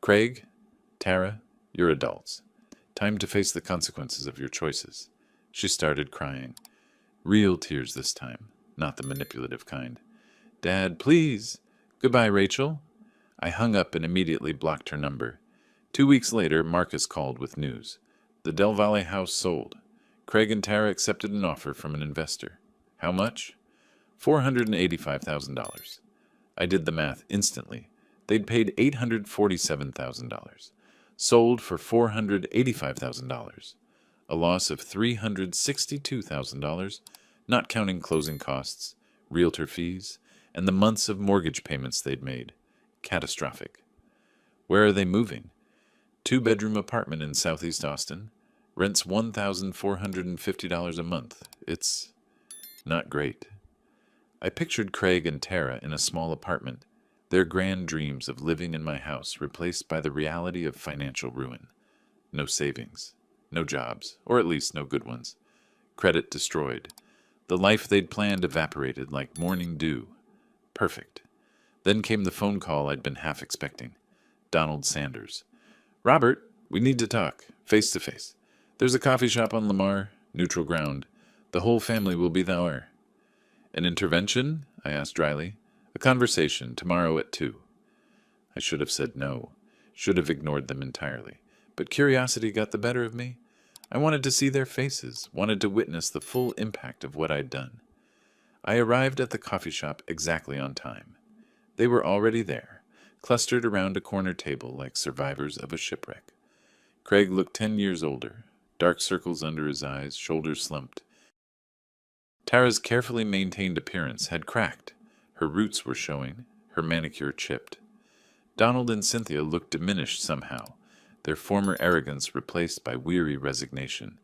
Craig, Tara, you're adults. Time to face the consequences of your choices. She started crying. Real tears this time, not the manipulative kind. Dad, please. Goodbye, Rachel. I hung up and immediately blocked her number. 2 weeks later, Marcus called with news. The Del Valle house sold. Craig and Tara accepted an offer from an investor. How much? $485,000. I did the math instantly. They'd paid $847,000. Sold for $485,000. A loss of $362,000, not counting closing costs, realtor fees, and the months of mortgage payments they'd made. Catastrophic. Where are they moving? 2-bedroom apartment in Southeast Austin. Rents $1,450 a month. It's not great. I pictured Craig and Tara in a small apartment, their grand dreams of living in my house replaced by the reality of financial ruin. No savings, no jobs, or at least no good ones. Credit destroyed. The life they'd planned evaporated like morning dew. Perfect. Then came the phone call I'd been half expecting. Donald Sanders. Robert, we need to talk, face to face. There's a coffee shop on Lamar, neutral ground. The whole family will be there. An intervention? I asked dryly. A conversation, tomorrow at 2. I should have said no, should have ignored them entirely. But curiosity got the better of me. I wanted to see their faces, wanted to witness the full impact of what I'd done. I arrived at the coffee shop exactly on time. They were already there, clustered around a corner table like survivors of a shipwreck. Craig looked 10 years older, dark circles under his eyes, shoulders slumped. Tara's carefully maintained appearance had cracked. Her roots were showing, her manicure chipped. Donald and Cynthia looked diminished somehow, their former arrogance replaced by weary resignation.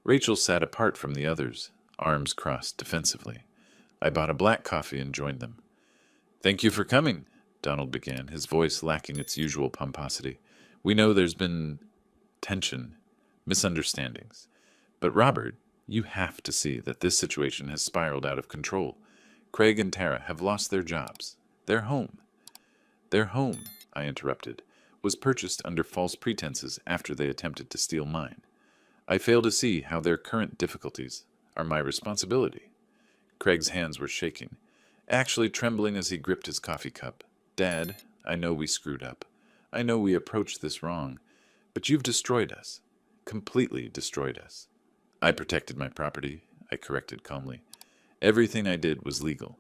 Rachel sat apart from the others, arms crossed defensively. I bought a black coffee and joined them. Thank you for coming, Donald began, his voice lacking its usual pomposity. We know there's been tension, misunderstandings. But Robert, you have to see that this situation has spiraled out of control. Craig and Tara have lost their jobs. Their home. Their home, I interrupted, was purchased under false pretenses after they attempted to steal mine. I fail to see how their current difficulties are my responsibility. Craig's hands were shaking, actually trembling as he gripped his coffee cup. Dad, I know we screwed up. I know we approached this wrong. But you've destroyed us. Completely destroyed us. I protected my property, I corrected calmly. Everything I did was legal.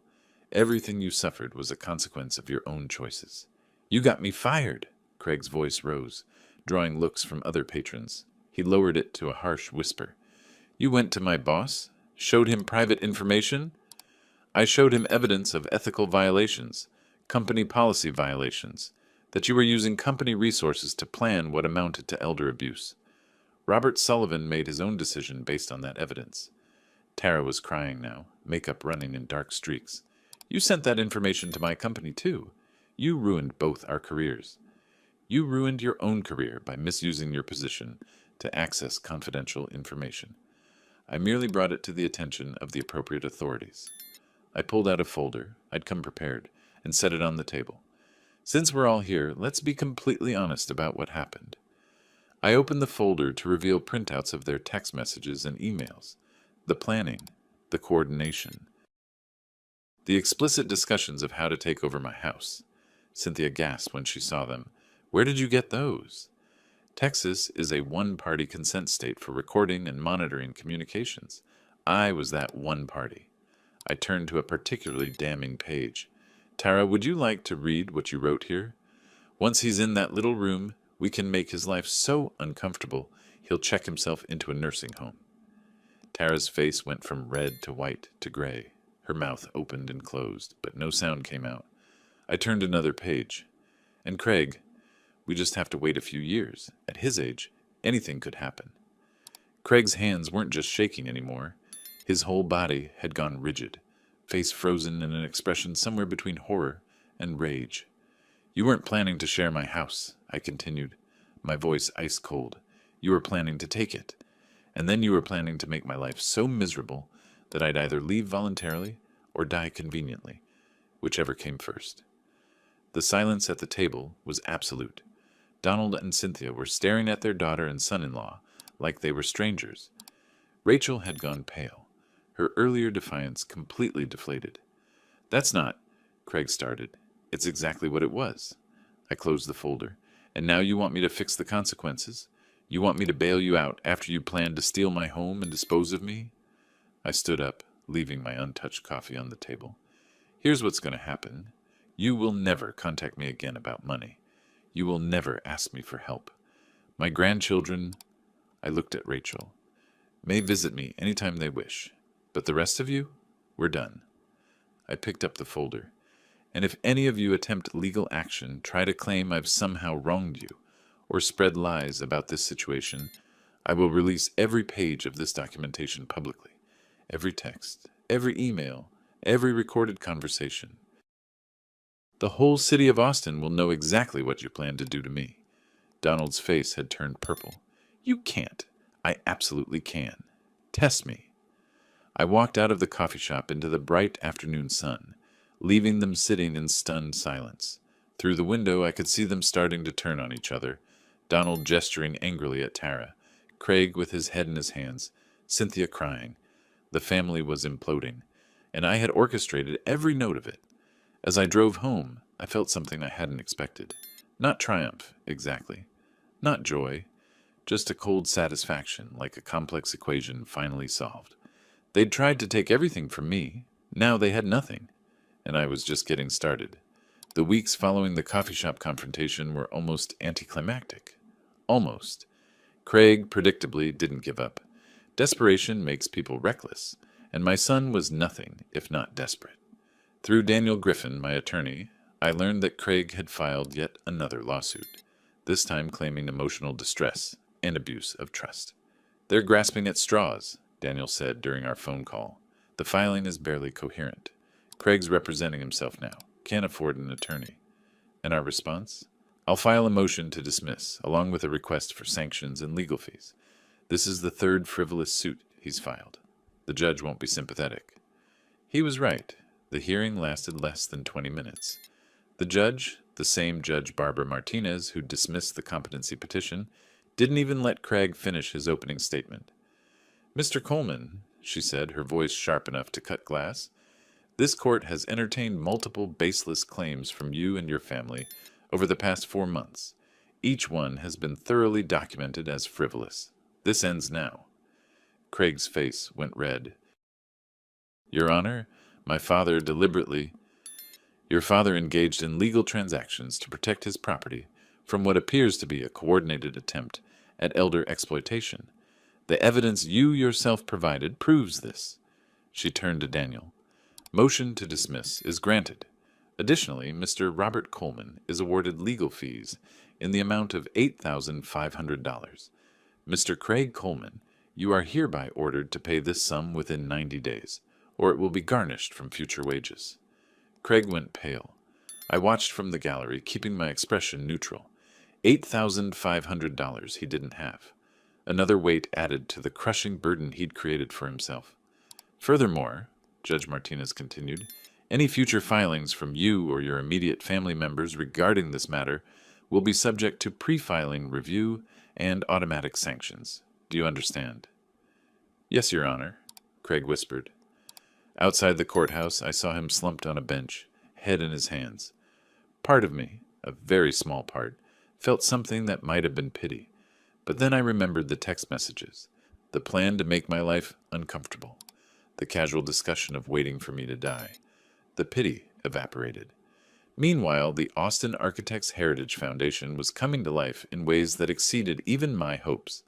Everything you suffered was a consequence of your own choices. You got me fired. Craig's voice rose, drawing looks from other patrons. He lowered it to a harsh whisper. You went to my boss? Showed him private information? I showed him evidence of ethical violations, company policy violations, that you were using company resources to plan what amounted to elder abuse. Robert Sullivan made his own decision based on that evidence. Tara was crying now, makeup running in dark streaks. You sent that information to my company, too. You ruined both our careers. You ruined your own career by misusing your position to access confidential information. I merely brought it to the attention of the appropriate authorities. I pulled out a folder, I'd come prepared, and set it on the table. Since we're all here, let's be completely honest about what happened. I opened the folder to reveal printouts of their text messages and emails, the planning, the coordination, the explicit discussions of how to take over my house. Cynthia gasped when she saw them. Where did you get those? Texas is a one-party consent state for recording and monitoring communications. I was that one party. I turned to a particularly damning page. Tara, would you like to read what you wrote here? Once he's in that little room, we can make his life so uncomfortable he'll check himself into a nursing home. Tara's face went from red to white to gray. Her mouth opened and closed, but no sound came out. I turned another page. And Craig, we just have to wait a few years. At his age, anything could happen. Craig's hands weren't just shaking anymore. His whole body had gone rigid, face frozen in an expression somewhere between horror and rage. You weren't planning to share my house, I continued, my voice ice cold. You were planning to take it. And then you were planning to make my life so miserable that I'd either leave voluntarily or die conveniently, whichever came first. The silence at the table was absolute. Donald and Cynthia were staring at their daughter and son-in-law like they were strangers. Rachel had gone pale, her earlier defiance completely deflated. That's not, Craig started. It's exactly what it was. I closed the folder. And now you want me to fix the consequences? You want me to bail you out after you planned to steal my home and dispose of me? I stood up, leaving my untouched coffee on the table. Here's what's going to happen. You will never contact me again about money. You will never ask me for help. My grandchildren, I looked at Rachel, may visit me anytime they wish. But the rest of you, we're done. I picked up the folder. And if any of you attempt legal action, try to claim I've somehow wronged you, or spread lies about this situation, I will release every page of this documentation publicly. Every text, every email, every recorded conversation. The whole city of Austin will know exactly what you plan to do to me. Donald's face had turned purple. You can't. I absolutely can. Test me. I walked out of the coffee shop into the bright afternoon sun, leaving them sitting in stunned silence. Through the window, I could see them starting to turn on each other, Donald gesturing angrily at Tara, Craig with his head in his hands, Cynthia crying. The family was imploding, and I had orchestrated every note of it. As I drove home, I felt something I hadn't expected. Not triumph, exactly. Not joy. Just a cold satisfaction, like a complex equation finally solved. They'd tried to take everything from me. Now they had nothing. And I was just getting started. The weeks following the coffee shop confrontation were almost anticlimactic. Almost. Craig, predictably, didn't give up. Desperation makes people reckless, and my son was nothing if not desperate. Through Daniel Griffin, my attorney, I learned that Craig had filed yet another lawsuit, this time claiming emotional distress and abuse of trust. They're grasping at straws, Daniel said during our phone call. The filing is barely coherent. Craig's representing himself now, can't afford an attorney. And our response? I'll file a motion to dismiss, along with a request for sanctions and legal fees. This is the third frivolous suit he's filed. The judge won't be sympathetic. He was right. The hearing lasted less than 20 minutes. The judge, the same Judge Barbara Martinez who dismissed the competency petition, didn't even let Craig finish his opening statement. Mr. Coleman, she said, her voice sharp enough to cut glass, this court has entertained multiple baseless claims from you and your family over the past 4 months. Each one has been thoroughly documented as frivolous. This ends now. Craig's face went red. Your Honor, my father deliberately... Your father engaged in legal transactions to protect his property from what appears to be a coordinated attempt at elder exploitation. The evidence you yourself provided proves this. She turned to Daniel. Motion to dismiss is granted. Additionally, Mr. Robert Coleman is awarded legal fees in the amount of $8,500. Mr. Craig Coleman, you are hereby ordered to pay this sum within 90 days, or it will be garnished from future wages. Craig went pale. I watched from the gallery, keeping my expression neutral. $8,500 he didn't have. Another weight added to the crushing burden he'd created for himself. Furthermore, Judge Martinez continued, any future filings from you or your immediate family members regarding this matter will be subject to pre-filing review and automatic sanctions. Do you understand? Yes, Your Honor, Craig whispered. Outside the courthouse, I saw him slumped on a bench, head in his hands. Part of me, a very small part, felt something that might have been pity. But then I remembered the text messages, the plan to make my life uncomfortable, the casual discussion of waiting for me to die. The pity evaporated. Meanwhile, the Austin Architects Heritage Foundation was coming to life in ways that exceeded even my hopes.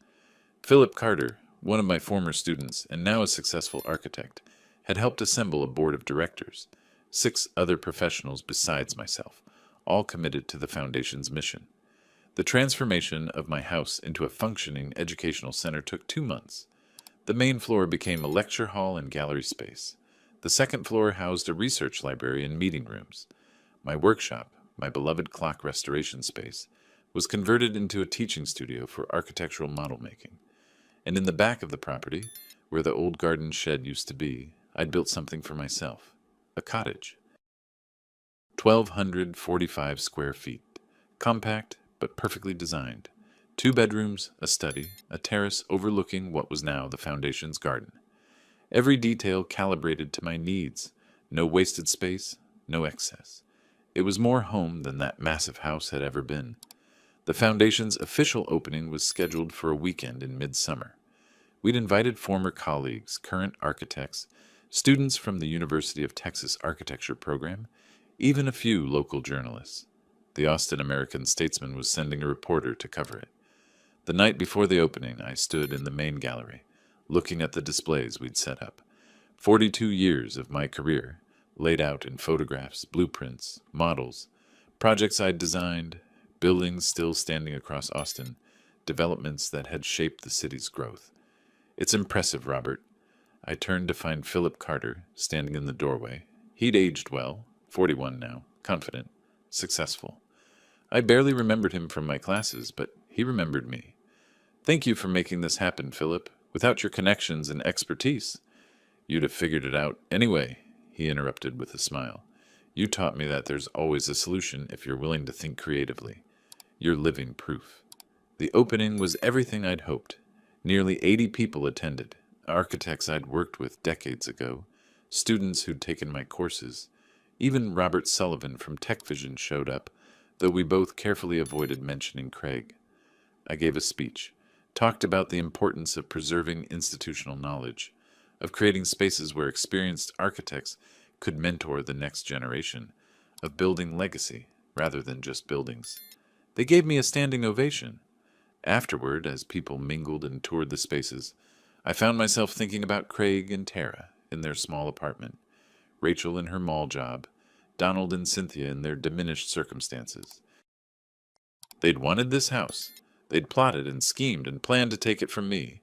Philip Carter, one of my former students and now a successful architect, had helped assemble a board of directors, 6 other professionals besides myself, all committed to the foundation's mission. The transformation of my house into a functioning educational center took 2 months. The main floor became a lecture hall and gallery space. The second floor housed a research library and meeting rooms. My workshop, my beloved clock restoration space, was converted into a teaching studio for architectural model making. And in the back of the property, where the old garden shed used to be, I'd built something for myself, a cottage. 1,245 square feet, compact but perfectly designed. 2 bedrooms, a study, a terrace overlooking what was now the foundation's garden. Every detail calibrated to my needs, no wasted space, no excess. It was more home than that massive house had ever been. The foundation's official opening was scheduled for a weekend in midsummer. We'd invited former colleagues, current architects, students from the University of Texas Architecture program, even a few local journalists. The Austin American-Statesman was sending a reporter to cover it. The night before the opening, I stood in the main gallery, looking at the displays we'd set up. 42 years of my career, laid out in photographs, blueprints, models, projects I'd designed, buildings still standing across Austin, developments that had shaped the city's growth. It's impressive, Robert. I turned to find Philip Carter standing in the doorway. He'd aged well, 41 now, confident, successful. I barely remembered him from my classes, but he remembered me. Thank you for making this happen, Philip. Without your connections and expertise, you'd have figured it out anyway, he interrupted with a smile. You taught me that there's always a solution if you're willing to think creatively. You're living proof. The opening was everything I'd hoped. Nearly 80 people attended, architects I'd worked with decades ago, students who'd taken my courses. Even Robert Sullivan from TechVision showed up, though we both carefully avoided mentioning Craig. I gave a speech, talked about the importance of preserving institutional knowledge, of creating spaces where experienced architects could mentor the next generation, of building legacy rather than just buildings. They gave me a standing ovation. Afterward, as people mingled and toured the spaces, I found myself thinking about Craig and Tara in their small apartment, Rachel in her mall job, Donald and Cynthia in their diminished circumstances. They'd wanted this house. They'd plotted and schemed and planned to take it from me.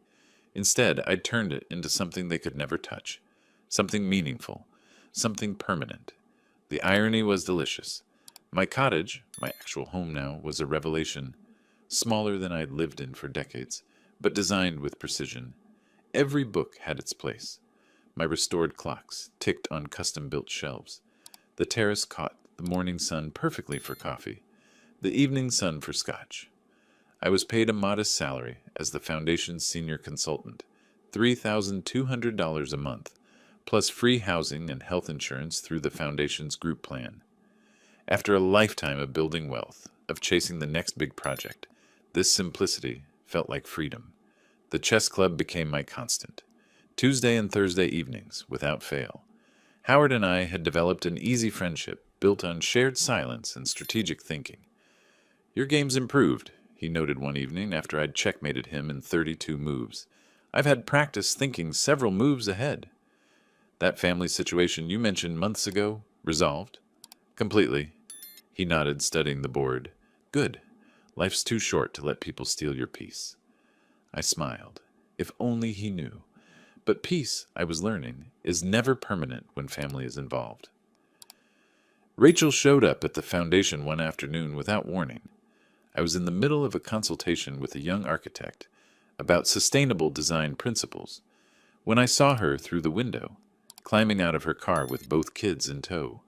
Instead, I'd turned it into something they could never touch, something meaningful, something permanent. The irony was delicious. My cottage, my actual home now, was a revelation, smaller than I'd lived in for decades, but designed with precision. Every book had its place. My restored clocks ticked on custom-built shelves. The terrace caught the morning sun perfectly for coffee, the evening sun for scotch. I was paid a modest salary as the foundation's senior consultant, $3,200 a month, plus free housing and health insurance through the foundation's group plan. After a lifetime of building wealth, of chasing the next big project, this simplicity felt like freedom. The chess club became my constant. Tuesday and Thursday evenings, without fail. Howard and I had developed an easy friendship built on shared silence and strategic thinking. Your game's improved, he noted one evening after I'd checkmated him in 32 moves. I've had practice thinking several moves ahead. That family situation you mentioned months ago, resolved? Completely. He nodded, studying the board. Good. Life's too short to let people steal your peace. I smiled. If only he knew. But peace, I was learning, is never permanent when family is involved. Rachel showed up at the foundation one afternoon without warning. I was in the middle of a consultation with a young architect about sustainable design principles when I saw her through the window, climbing out of her car with both kids in tow.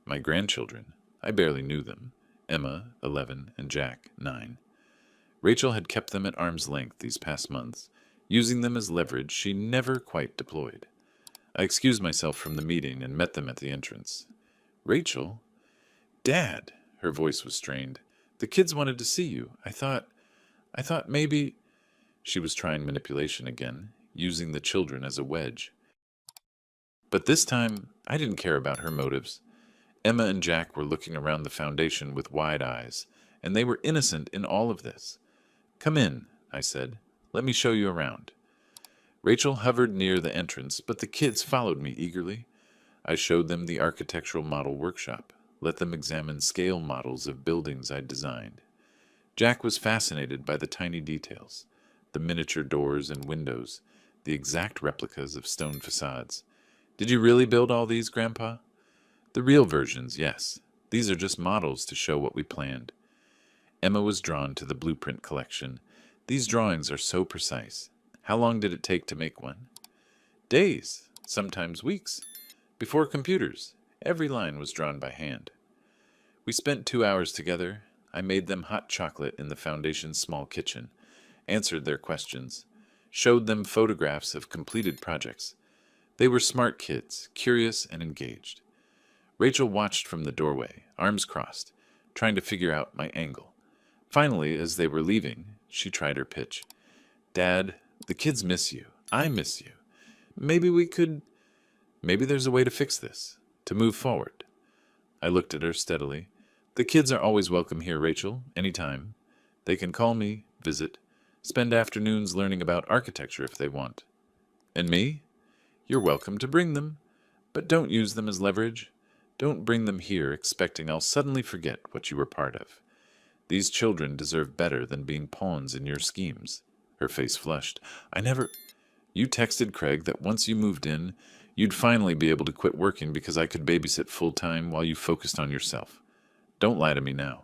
My grandchildren, I barely knew them, Emma, 11, and Jack, 9. Rachel had kept them at arm's length these past months, using them as leverage she never quite deployed. I excused myself from the meeting and met them at the entrance. Rachel? Dad! Her voice was strained. The kids wanted to see you. I thought maybe... She was trying manipulation again, using the children as a wedge. But this time, I didn't care about her motives. Emma and Jack were looking around the foundation with wide eyes, and they were innocent in all of this. Come in, I said. Let me show you around. Rachel hovered near the entrance, but the kids followed me eagerly. I showed them the architectural model workshop, let them examine scale models of buildings I'd designed. Jack was fascinated by the tiny details, the miniature doors and windows, the exact replicas of stone facades. Did you really build all these, Grandpa? The real versions, yes. These are just models to show what we planned. Emma was drawn to the blueprint collection. These drawings are so precise. How long did it take to make one? Days, sometimes weeks. Before computers, every line was drawn by hand. We spent 2 hours together. I made them hot chocolate in the foundation's small kitchen, answered their questions, showed them photographs of completed projects. They were smart kids, curious and engaged. Rachel watched from the doorway, arms crossed, trying to figure out my angle. Finally, as they were leaving, she tried her pitch. Dad, the kids miss you. I miss you. Maybe there's a way to fix this, to move forward. I looked at her steadily. The kids are always welcome here, Rachel, anytime. They can call me, visit, spend afternoons learning about architecture if they want. And me? You're welcome to bring them, but don't use them as leverage. Don't bring them here expecting I'll suddenly forget what you were part of. These children deserve better than being pawns in your schemes. Her face flushed. You texted Craig that once you moved in, you'd finally be able to quit working because I could babysit full-time while you focused on yourself. Don't lie to me now.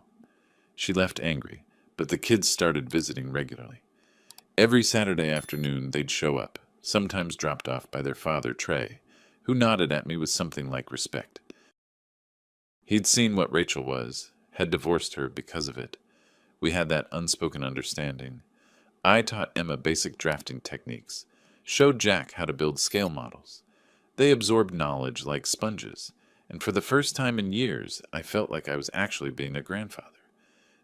She left angry, but the kids started visiting regularly. Every Saturday afternoon they'd show up, sometimes dropped off by their father, Trey, who nodded at me with something like respect. He'd seen what Rachel was, had divorced her because of it. We had that unspoken understanding. I taught Emma basic drafting techniques, showed Jack how to build scale models. They absorbed knowledge like sponges, and for the first time in years, I felt like I was actually being a grandfather.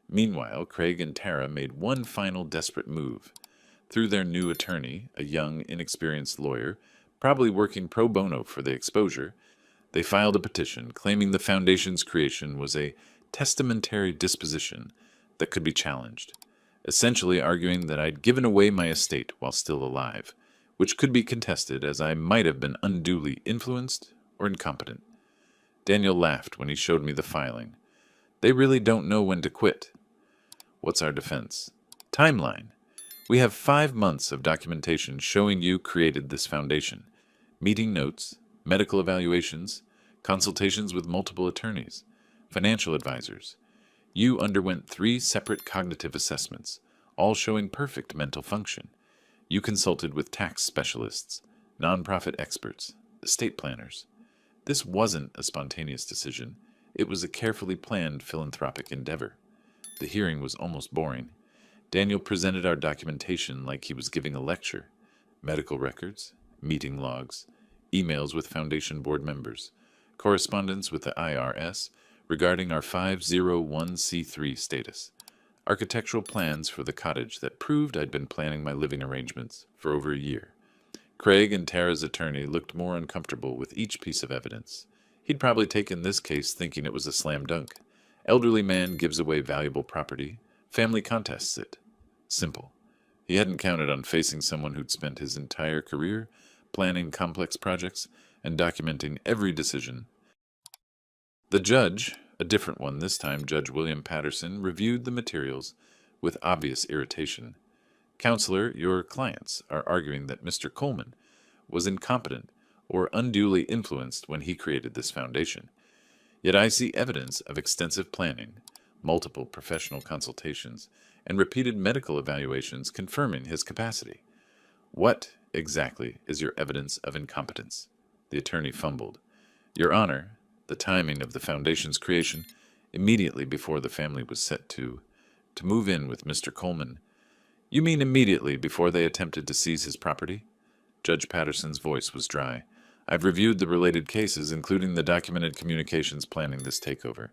Meanwhile, Craig and Tara made one final desperate move. Through their new attorney, a young, inexperienced lawyer, probably working pro bono for the exposure, they filed a petition claiming the Foundation's creation was a testamentary disposition that could be challenged, essentially arguing that I'd given away my estate while still alive, which could be contested as I might have been unduly influenced or incompetent. Daniel laughed when he showed me the filing. They really don't know when to quit. What's our defense? Timeline. We have 5 months of documentation showing you created this foundation. Meeting notes, medical evaluations, consultations with multiple attorneys, financial advisors. You underwent 3 separate cognitive assessments, all showing perfect mental function. You consulted with tax specialists, nonprofit experts, estate planners. This wasn't a spontaneous decision. It was a carefully planned philanthropic endeavor. The hearing was almost boring. Daniel presented our documentation like he was giving a lecture. Medical records, meeting logs, emails with Foundation board members, correspondence with the IRS regarding our 501c3 status, architectural plans for the cottage that proved I'd been planning my living arrangements for over a year. Craig and Tara's attorney looked more uncomfortable with each piece of evidence. He'd probably taken this case thinking it was a slam dunk. Elderly man gives away valuable property. Family contests it. Simple. He hadn't counted on facing someone who'd spent his entire career planning complex projects and documenting every decision. The judge, a different one this time, Judge William Patterson, reviewed the materials with obvious irritation. Counselor, your clients are arguing that Mr. Coleman was incompetent or unduly influenced when he created this foundation. Yet I see evidence of extensive planning, multiple professional consultations, and repeated medical evaluations confirming his capacity. What, exactly, is your evidence of incompetence? The attorney fumbled. Your Honor, the timing of the foundation's creation, immediately before the family was set to move in with Mr. Coleman. You mean immediately before they attempted to seize his property? Judge Patterson's voice was dry. I've reviewed the related cases, including the documented communications planning this takeover.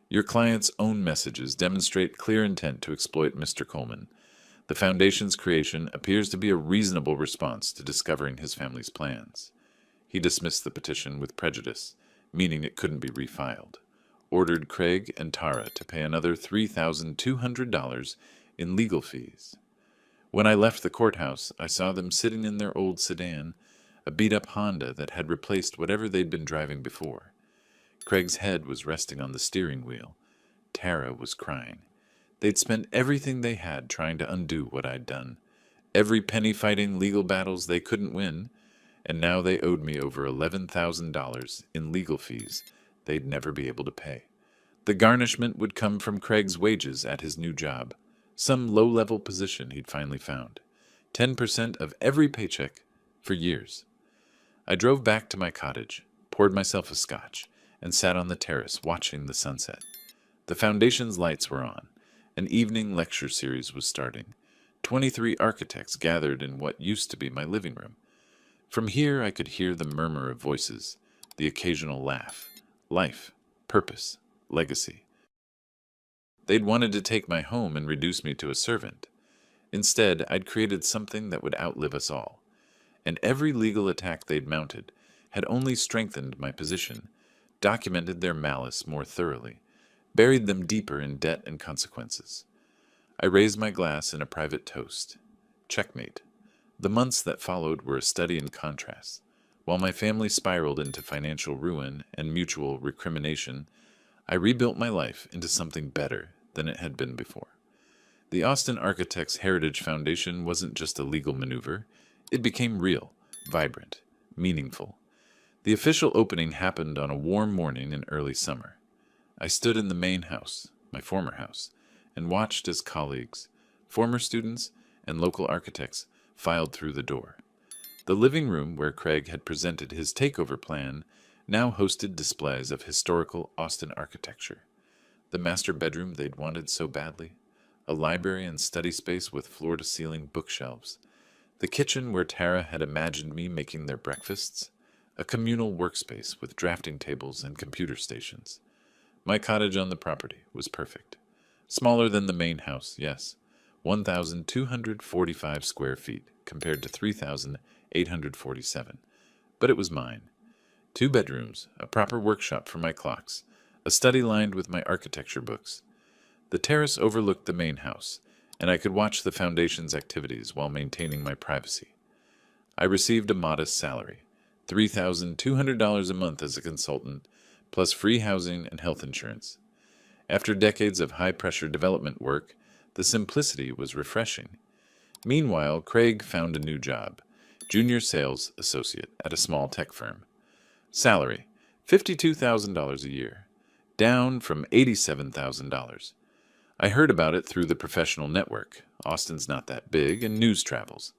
Your client's own messages demonstrate clear intent to exploit Mr. Coleman. The Foundation's creation appears to be a reasonable response to discovering his family's plans. He dismissed the petition with prejudice, meaning it couldn't be refiled. Ordered Craig and Tara to pay another $3,200 in legal fees. When I left the courthouse, I saw them sitting in their old sedan, a beat-up Honda that had replaced whatever they'd been driving before. Craig's head was resting on the steering wheel. Tara was crying. They'd spent everything they had trying to undo what I'd done. Every penny fighting legal battles they couldn't win, and now they owed me over $11,000 in legal fees they'd never be able to pay. The garnishment would come from Craig's wages at his new job, some low-level position he'd finally found. 10% of every paycheck for years. I drove back to my cottage, poured myself a scotch, and sat on the terrace watching the sunset. The Foundation's lights were on. An evening lecture series was starting. 23 architects gathered in what used to be my living room. From here I could hear the murmur of voices, the occasional laugh. Life, purpose, legacy. They'd wanted to take my home and reduce me to a servant. Instead, I'd created something that would outlive us all. And every legal attack they'd mounted had only strengthened my position, documented their malice more thoroughly, buried them deeper in debt and consequences. I raised my glass in a private toast. Checkmate. The months that followed were a study in contrast. While my family spiraled into financial ruin and mutual recrimination, I rebuilt my life into something better than it had been before. The Austin Architects Heritage Foundation wasn't just a legal maneuver. It became real, vibrant, meaningful. The official opening happened on a warm morning in early summer. I stood in the main house, my former house, and watched as colleagues, former students, and local architects filed through the door. The living room where Craig had presented his takeover plan now hosted displays of historical Austin architecture. The master bedroom they'd wanted so badly, a library and study space with floor-to-ceiling bookshelves, the kitchen where Tara had imagined me making their breakfasts, a communal workspace with drafting tables and computer stations. My cottage on the property was perfect. Smaller than the main house, yes, 1,245 square feet compared to 3,847, but it was mine. 2 bedrooms, a proper workshop for my clocks, a study lined with my architecture books. The terrace overlooked the main house, and I could watch the Foundation's activities while maintaining my privacy. I received a modest salary, $3,200 a month as a consultant, plus free housing and health insurance. After decades of high-pressure development work, the simplicity was refreshing. Meanwhile, Craig found a new job, junior sales associate at a small tech firm. Salary, $52,000 a year, down from $87,000. I heard about it through the professional network. Austin's not that big, and news travels.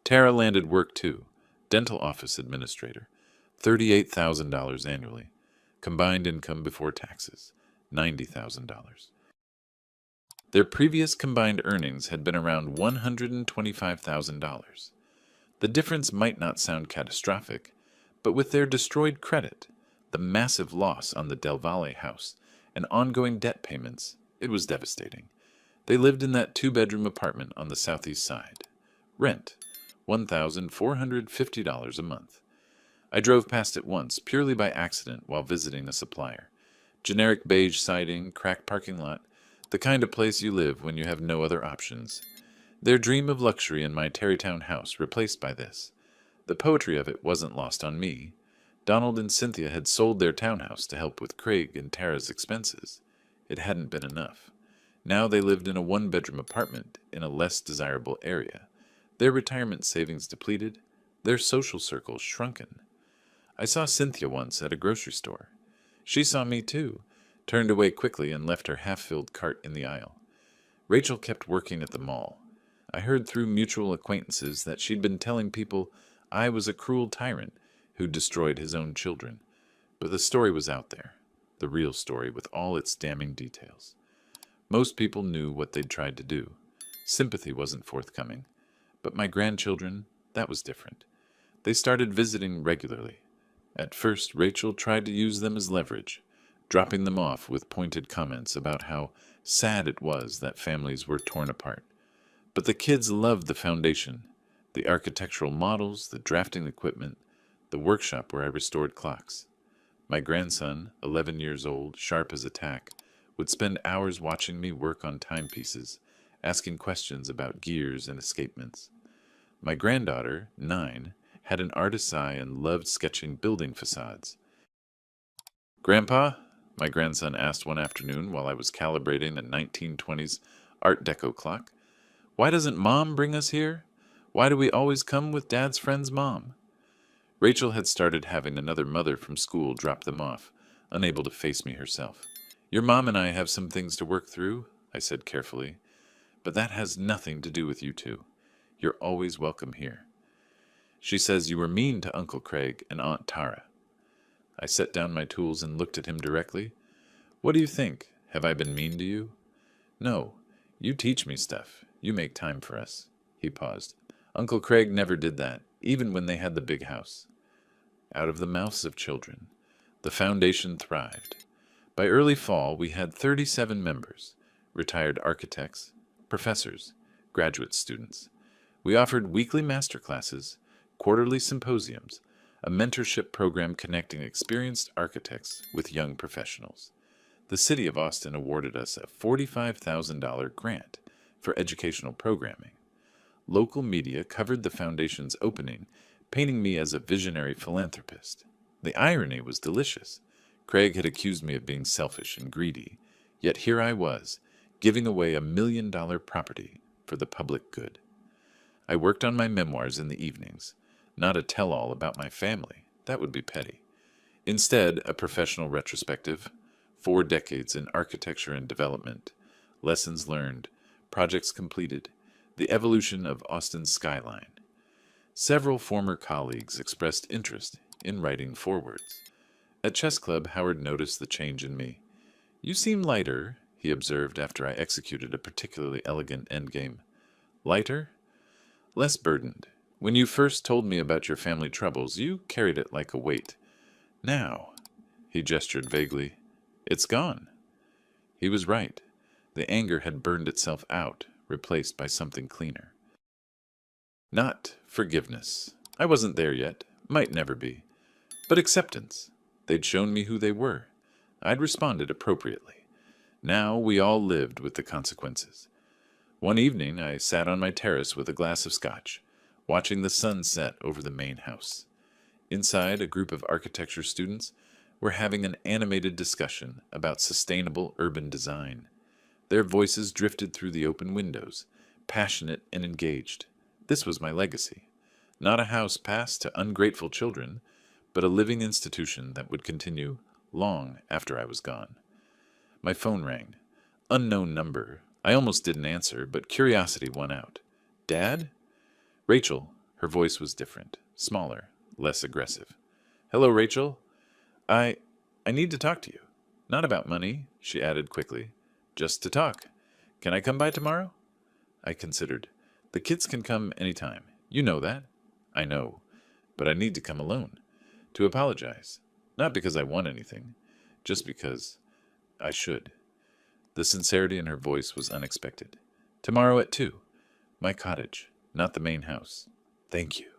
Tara landed work too, dental office administrator, $38,000 annually. Combined income before taxes, $90,000. Their previous combined earnings had been around $125,000. The difference might not sound catastrophic, but with their destroyed credit, the massive loss on the Del Valle house, and ongoing debt payments, it was devastating. They lived in that 2-bedroom apartment on the southeast side. Rent, $1,450 a month. I drove past it once, purely by accident, while visiting a supplier. Generic beige siding, cracked parking lot, the kind of place you live when you have no other options. Their dream of luxury in my Tarrytown house replaced by this. The poetry of it wasn't lost on me. Donald and Cynthia had sold their townhouse to help with Craig and Tara's expenses. It hadn't been enough. Now they lived in a 1-bedroom apartment in a less desirable area. Their retirement savings depleted, their social circles shrunken. I saw Cynthia once at a grocery store. She saw me too, turned away quickly and left her half-filled cart in the aisle. Rachel kept working at the mall. I heard through mutual acquaintances that she'd been telling people I was a cruel tyrant who destroyed his own children. But the story was out there, the real story with all its damning details. Most people knew what they'd tried to do. Sympathy wasn't forthcoming. But my grandchildren, that was different. They started visiting regularly. At first, Rachel tried to use them as leverage, dropping them off with pointed comments about how sad it was that families were torn apart. But the kids loved the foundation, the architectural models, the drafting equipment, the workshop where I restored clocks. My grandson, 11 years old, sharp as a tack, would spend hours watching me work on timepieces, asking questions about gears and escapements. My granddaughter, 9, had an artist's eye and loved sketching building facades. "Grandpa," my grandson asked one afternoon while I was calibrating a 1920s Art Deco clock, "why doesn't Mom bring us here? Why do we always come with Dad's friend's mom?" Rachel had started having another mother from school drop them off, unable to face me herself. "Your mom and I have some things to work through," I said carefully, "but that has nothing to do with you two. You're always welcome here. She says you were mean to Uncle Craig and Aunt Tara." I set down my tools and looked at him directly. "What do you think? Have I been mean to you?" "No. You teach me stuff. You make time for us." He paused. "Uncle Craig never did that, even when they had the big house." Out of the mouths of children, the foundation thrived. By early fall, we had 37 members, retired architects, professors, graduate students. We offered weekly master classes, quarterly symposiums, a mentorship program connecting experienced architects with young professionals. The city of Austin awarded us a $45,000 grant for educational programming. Local media covered the foundation's opening, painting me as a visionary philanthropist. The irony was delicious. Craig had accused me of being selfish and greedy, yet here I was, giving away $1 million property for the public good. I worked on my memoirs in the evenings, not a tell-all about my family. That would be petty. Instead, a professional retrospective, 4 decades in architecture and development, lessons learned, projects completed, the evolution of Austin's skyline. Several former colleagues expressed interest in writing forewords. At chess club, Howard noticed the change in me. "You seem lighter," he observed after I executed a particularly elegant endgame. "Lighter?" "Less burdened. When you first told me about your family troubles, you carried it like a weight. Now," he gestured vaguely, "it's gone." He was right. The anger had burned itself out, replaced by something cleaner. Not forgiveness. I wasn't there yet. Might never be. But acceptance. They'd shown me who they were. I'd responded appropriately. Now we all lived with the consequences. One evening I sat on my terrace with a glass of scotch, watching the sun set over the main house. Inside, a group of architecture students were having an animated discussion about sustainable urban design. Their voices drifted through the open windows, passionate and engaged. This was my legacy. Not a house passed to ungrateful children, but a living institution that would continue long after I was gone. My phone rang. Unknown number. I almost didn't answer, but curiosity won out. "Dad?" Rachel. Her voice was different, smaller, less aggressive. "Hello, Rachel. I need to talk to you. Not about money," she added quickly. "Just to talk. Can I come by tomorrow?" I considered. "The kids can come anytime. You know that." "I know. But I need to come alone. To apologize. Not because I want anything. Just because I should." The sincerity in her voice was unexpected. "Tomorrow at 2. My cottage, not the main house. Thank you."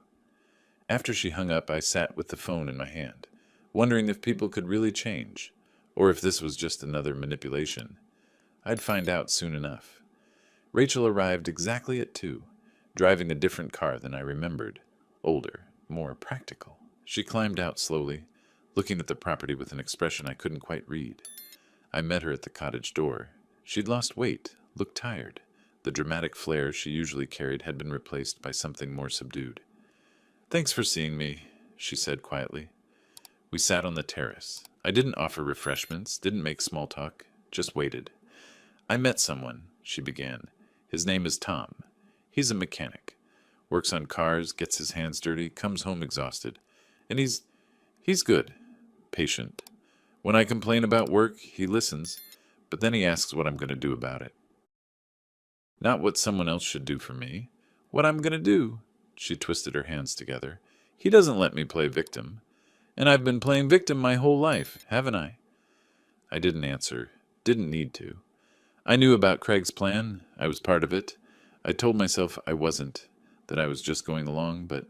After she hung up, I sat with the phone in my hand, wondering if people could really change, or if this was just another manipulation. I'd find out soon enough. Rachel arrived exactly at 2, driving a different car than I remembered. Older, more practical. She climbed out slowly, looking at the property with an expression I couldn't quite read. I met her at the cottage door. She'd lost weight, looked tired. The dramatic flair she usually carried had been replaced by something more subdued. "Thanks for seeing me," she said quietly. We sat on the terrace. I didn't offer refreshments, didn't make small talk, just waited. I met someone, she began. His name is Tom. He's a mechanic. Works on cars, gets his hands dirty, comes home exhausted. And he's good, patient. When I complain about work, he listens, but then he asks what I'm going to do about it. Not what someone else should do for me. What I'm going to do. She twisted her hands together. He doesn't let me play victim. And I've been playing victim my whole life, haven't I? I didn't answer. Didn't need to. I knew about Craig's plan. I was part of it. I told myself I wasn't, that I was just going along, but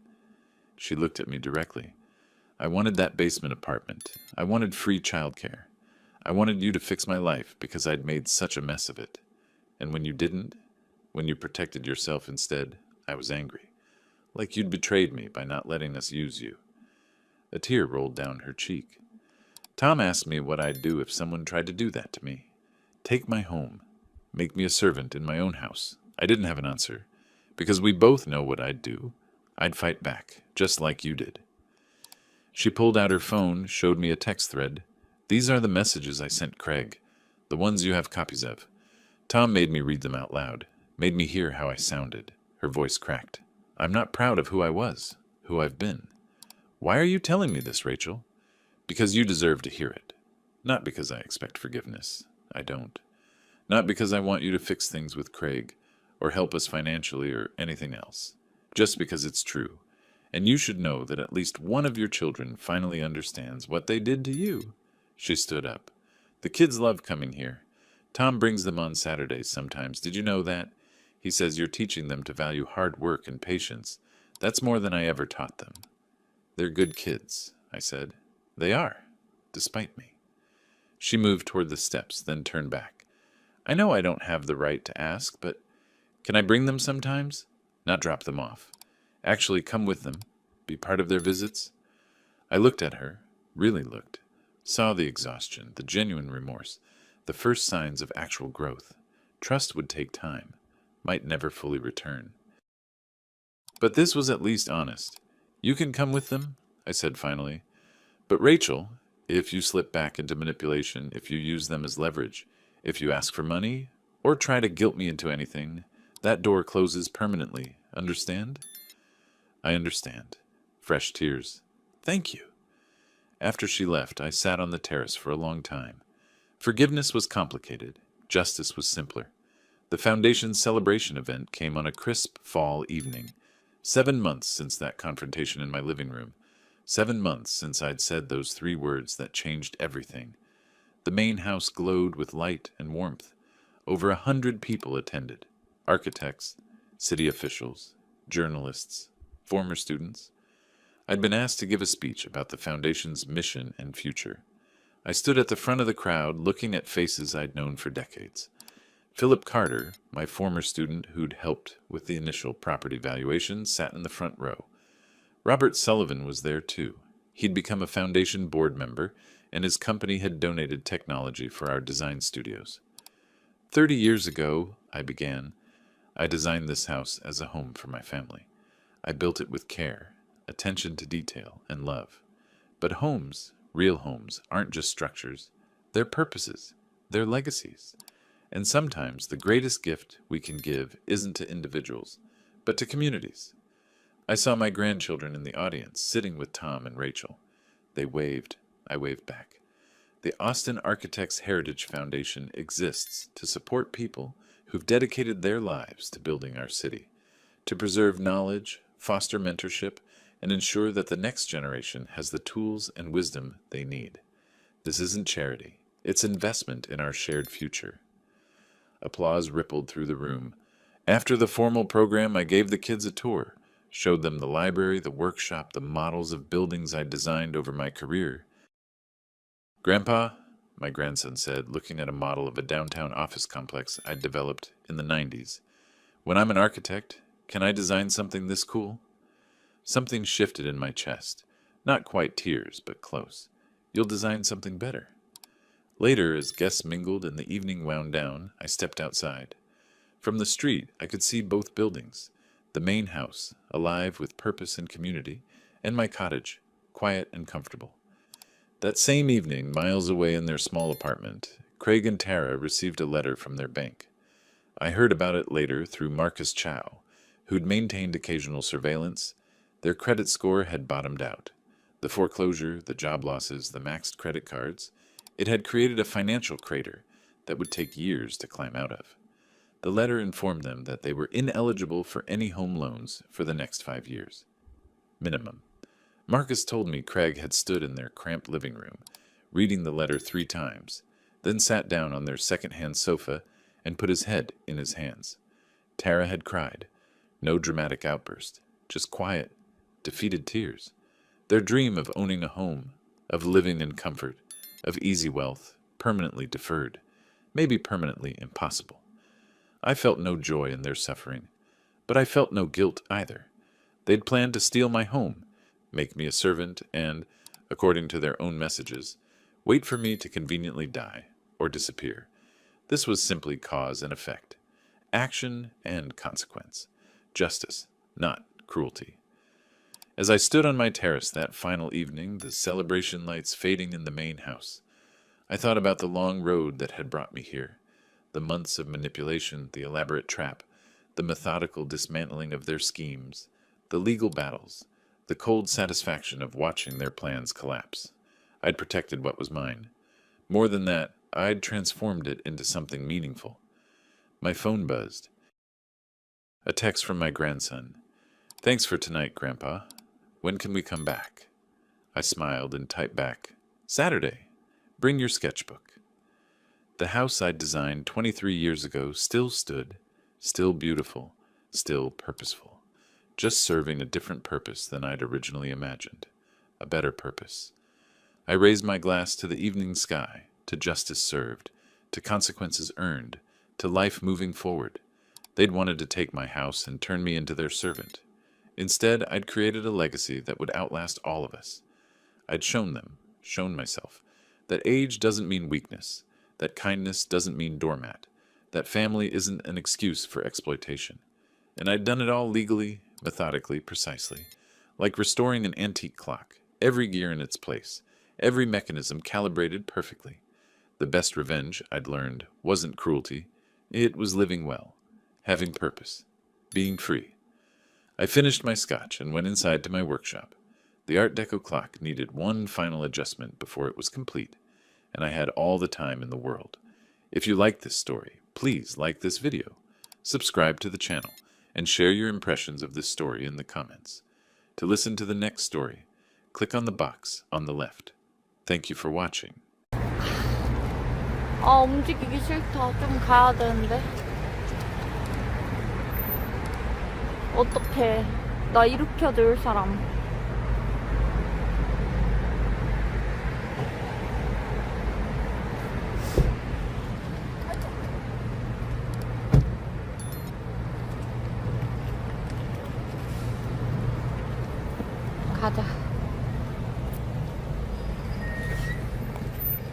she looked at me directly. I wanted that basement apartment. I wanted free childcare. I wanted you to fix my life because I'd made such a mess of it. And when you didn't, when you protected yourself instead, I was angry. Like you'd betrayed me by not letting us use you. A tear rolled down her cheek. Tom asked me what I'd do if someone tried to do that to me. Take my home. Make me a servant in my own house. I didn't have an answer, because we both know what I'd do. I'd fight back, just like you did. She pulled out her phone, showed me a text thread. These are the messages I sent Craig, the ones you have copies of. Tom made me read them out loud, made me hear how I sounded. Her voice cracked. I'm not proud of who I was, who I've been. Why are you telling me this, Rachel? Because you deserve to hear it. Not because I expect forgiveness. I don't. Not because I want you to fix things with Craig, or help us financially or anything else. Just because it's true. And you should know that at least one of your children finally understands what they did to you. She stood up. The kids love coming here. Tom brings them on Saturdays sometimes. Did you know that? He says you're teaching them to value hard work and patience. That's more than I ever taught them. They're good kids, I said. They are, despite me. She moved toward the steps, then turned back. I know I don't have the right to ask, but can I bring them sometimes? Not drop them off. Actually come with them, be part of their visits? I looked at her, really looked, saw the exhaustion, the genuine remorse, the first signs of actual growth. Trust would take time, might never fully return. But this was at least honest. You can come with them, I said finally. But Rachel, if you slip back into manipulation, if you use them as leverage, if you ask for money, or try to guilt me into anything, that door closes permanently. Understand? I understand. Fresh tears. Thank you. After she left, I sat on the terrace for a long time. Forgiveness was complicated. Justice was simpler. The Foundation's celebration event came on a crisp fall evening. 7 months since that confrontation in my living room. 7 months since I'd said those 3 words that changed everything. The main house glowed with light and warmth. Over 100 people attended. Architects, city officials, journalists, former students. I'd been asked to give a speech about the Foundation's mission and future. I stood at the front of the crowd looking at faces I'd known for decades. Philip Carter, my former student who'd helped with the initial property valuation, sat in the front row. Robert Sullivan was there too. He'd become a Foundation board member, and his company had donated technology for our design studios. 30 years ago, I began, I designed this house as a home for my family. I built it with care, attention to detail, and love. But homes, real homes, aren't just structures. They're purposes. They're legacies. And sometimes the greatest gift we can give isn't to individuals, but to communities. I saw my grandchildren in the audience, sitting with Tom and Rachel. They waved. I waved back. The Austin Architects Heritage Foundation exists to support people who've dedicated their lives to building our city, to preserve knowledge, foster mentorship, and ensure that the next generation has the tools and wisdom they need. This isn't charity. It's investment in our shared future. Applause rippled through the room. After the formal program, I gave the kids a tour, showed them the library, the workshop, the models of buildings I'd designed over my career. Grandpa, my grandson said, looking at a model of a downtown office complex I'd developed in the 90s. When I'm an architect, can I design something this cool? Something shifted in my chest. Not quite tears, but close. You'll design something better. Later, as guests mingled and the evening wound down, I stepped outside. From the street, I could see both buildings. The main house, alive with purpose and community, and my cottage, quiet and comfortable. That same evening, miles away in their small apartment, Craig and Tara received a letter from their bank. I heard about it later through Marcus Chow, who'd maintained occasional surveillance. Their credit score had bottomed out. The foreclosure, the job losses, the maxed credit cards, it had created a financial crater that would take years to climb out of. The letter informed them that they were ineligible for any home loans for the next 5 years. Minimum. Marcus told me Craig had stood in their cramped living room, reading the letter 3 times, then sat down on their second-hand sofa and put his head in his hands. Tara had cried. No dramatic outburst, just quiet, defeated tears. Their dream of owning a home, of living in comfort, of easy wealth, permanently deferred, maybe permanently impossible. I felt no joy in their suffering, but I felt no guilt either. They'd planned to steal my home, make me a servant, and, according to their own messages, wait for me to conveniently die or disappear. This was simply cause and effect, action and consequence, justice, not cruelty. As I stood on my terrace that final evening, the celebration lights fading in the main house, I thought about the long road that had brought me here, the months of manipulation, the elaborate trap, the methodical dismantling of their schemes, the legal battles, the cold satisfaction of watching their plans collapse. I'd protected what was mine. More than that, I'd transformed it into something meaningful. My phone buzzed. A text from my grandson. "Thanks for tonight, Grandpa. When can we come back?" I smiled and typed back, "Saturday. Bring your sketchbook." The house I'd designed 23 years ago still stood, still beautiful, still purposeful, just serving a different purpose than I'd originally imagined, a better purpose. I raised my glass to the evening sky, to justice served, to consequences earned, to life moving forward. They'd wanted to take my house and turn me into their servant. Instead, I'd created a legacy that would outlast all of us. I'd shown them, shown myself, that age doesn't mean weakness, that kindness doesn't mean doormat, that family isn't an excuse for exploitation. And I'd done it all legally, methodically, precisely, like restoring an antique clock, every gear in its place, every mechanism calibrated perfectly. The best revenge, I'd learned, wasn't cruelty. It was living well, having purpose, being free. I finished my scotch and went inside to my workshop. The Art Deco clock needed one final adjustment before it was complete, and I had all the time in the world. If you like this story, please like this video, subscribe to the channel, and share your impressions of this story in the comments. To listen to the next story, click on the box on the left. Thank you for watching. 움직이기 싫다. 좀 가야 되는데. 어떡해. 나 일으켜 줄 사람. 가자.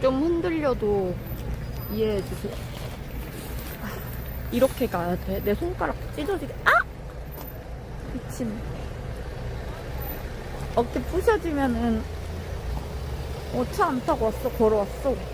좀 흔들려도 이해해주세요. 이렇게 가야 돼. 내 손가락 찢어지게. 아! 미친. 어깨 부셔지면은 차 안 타고 왔어. 걸어왔어.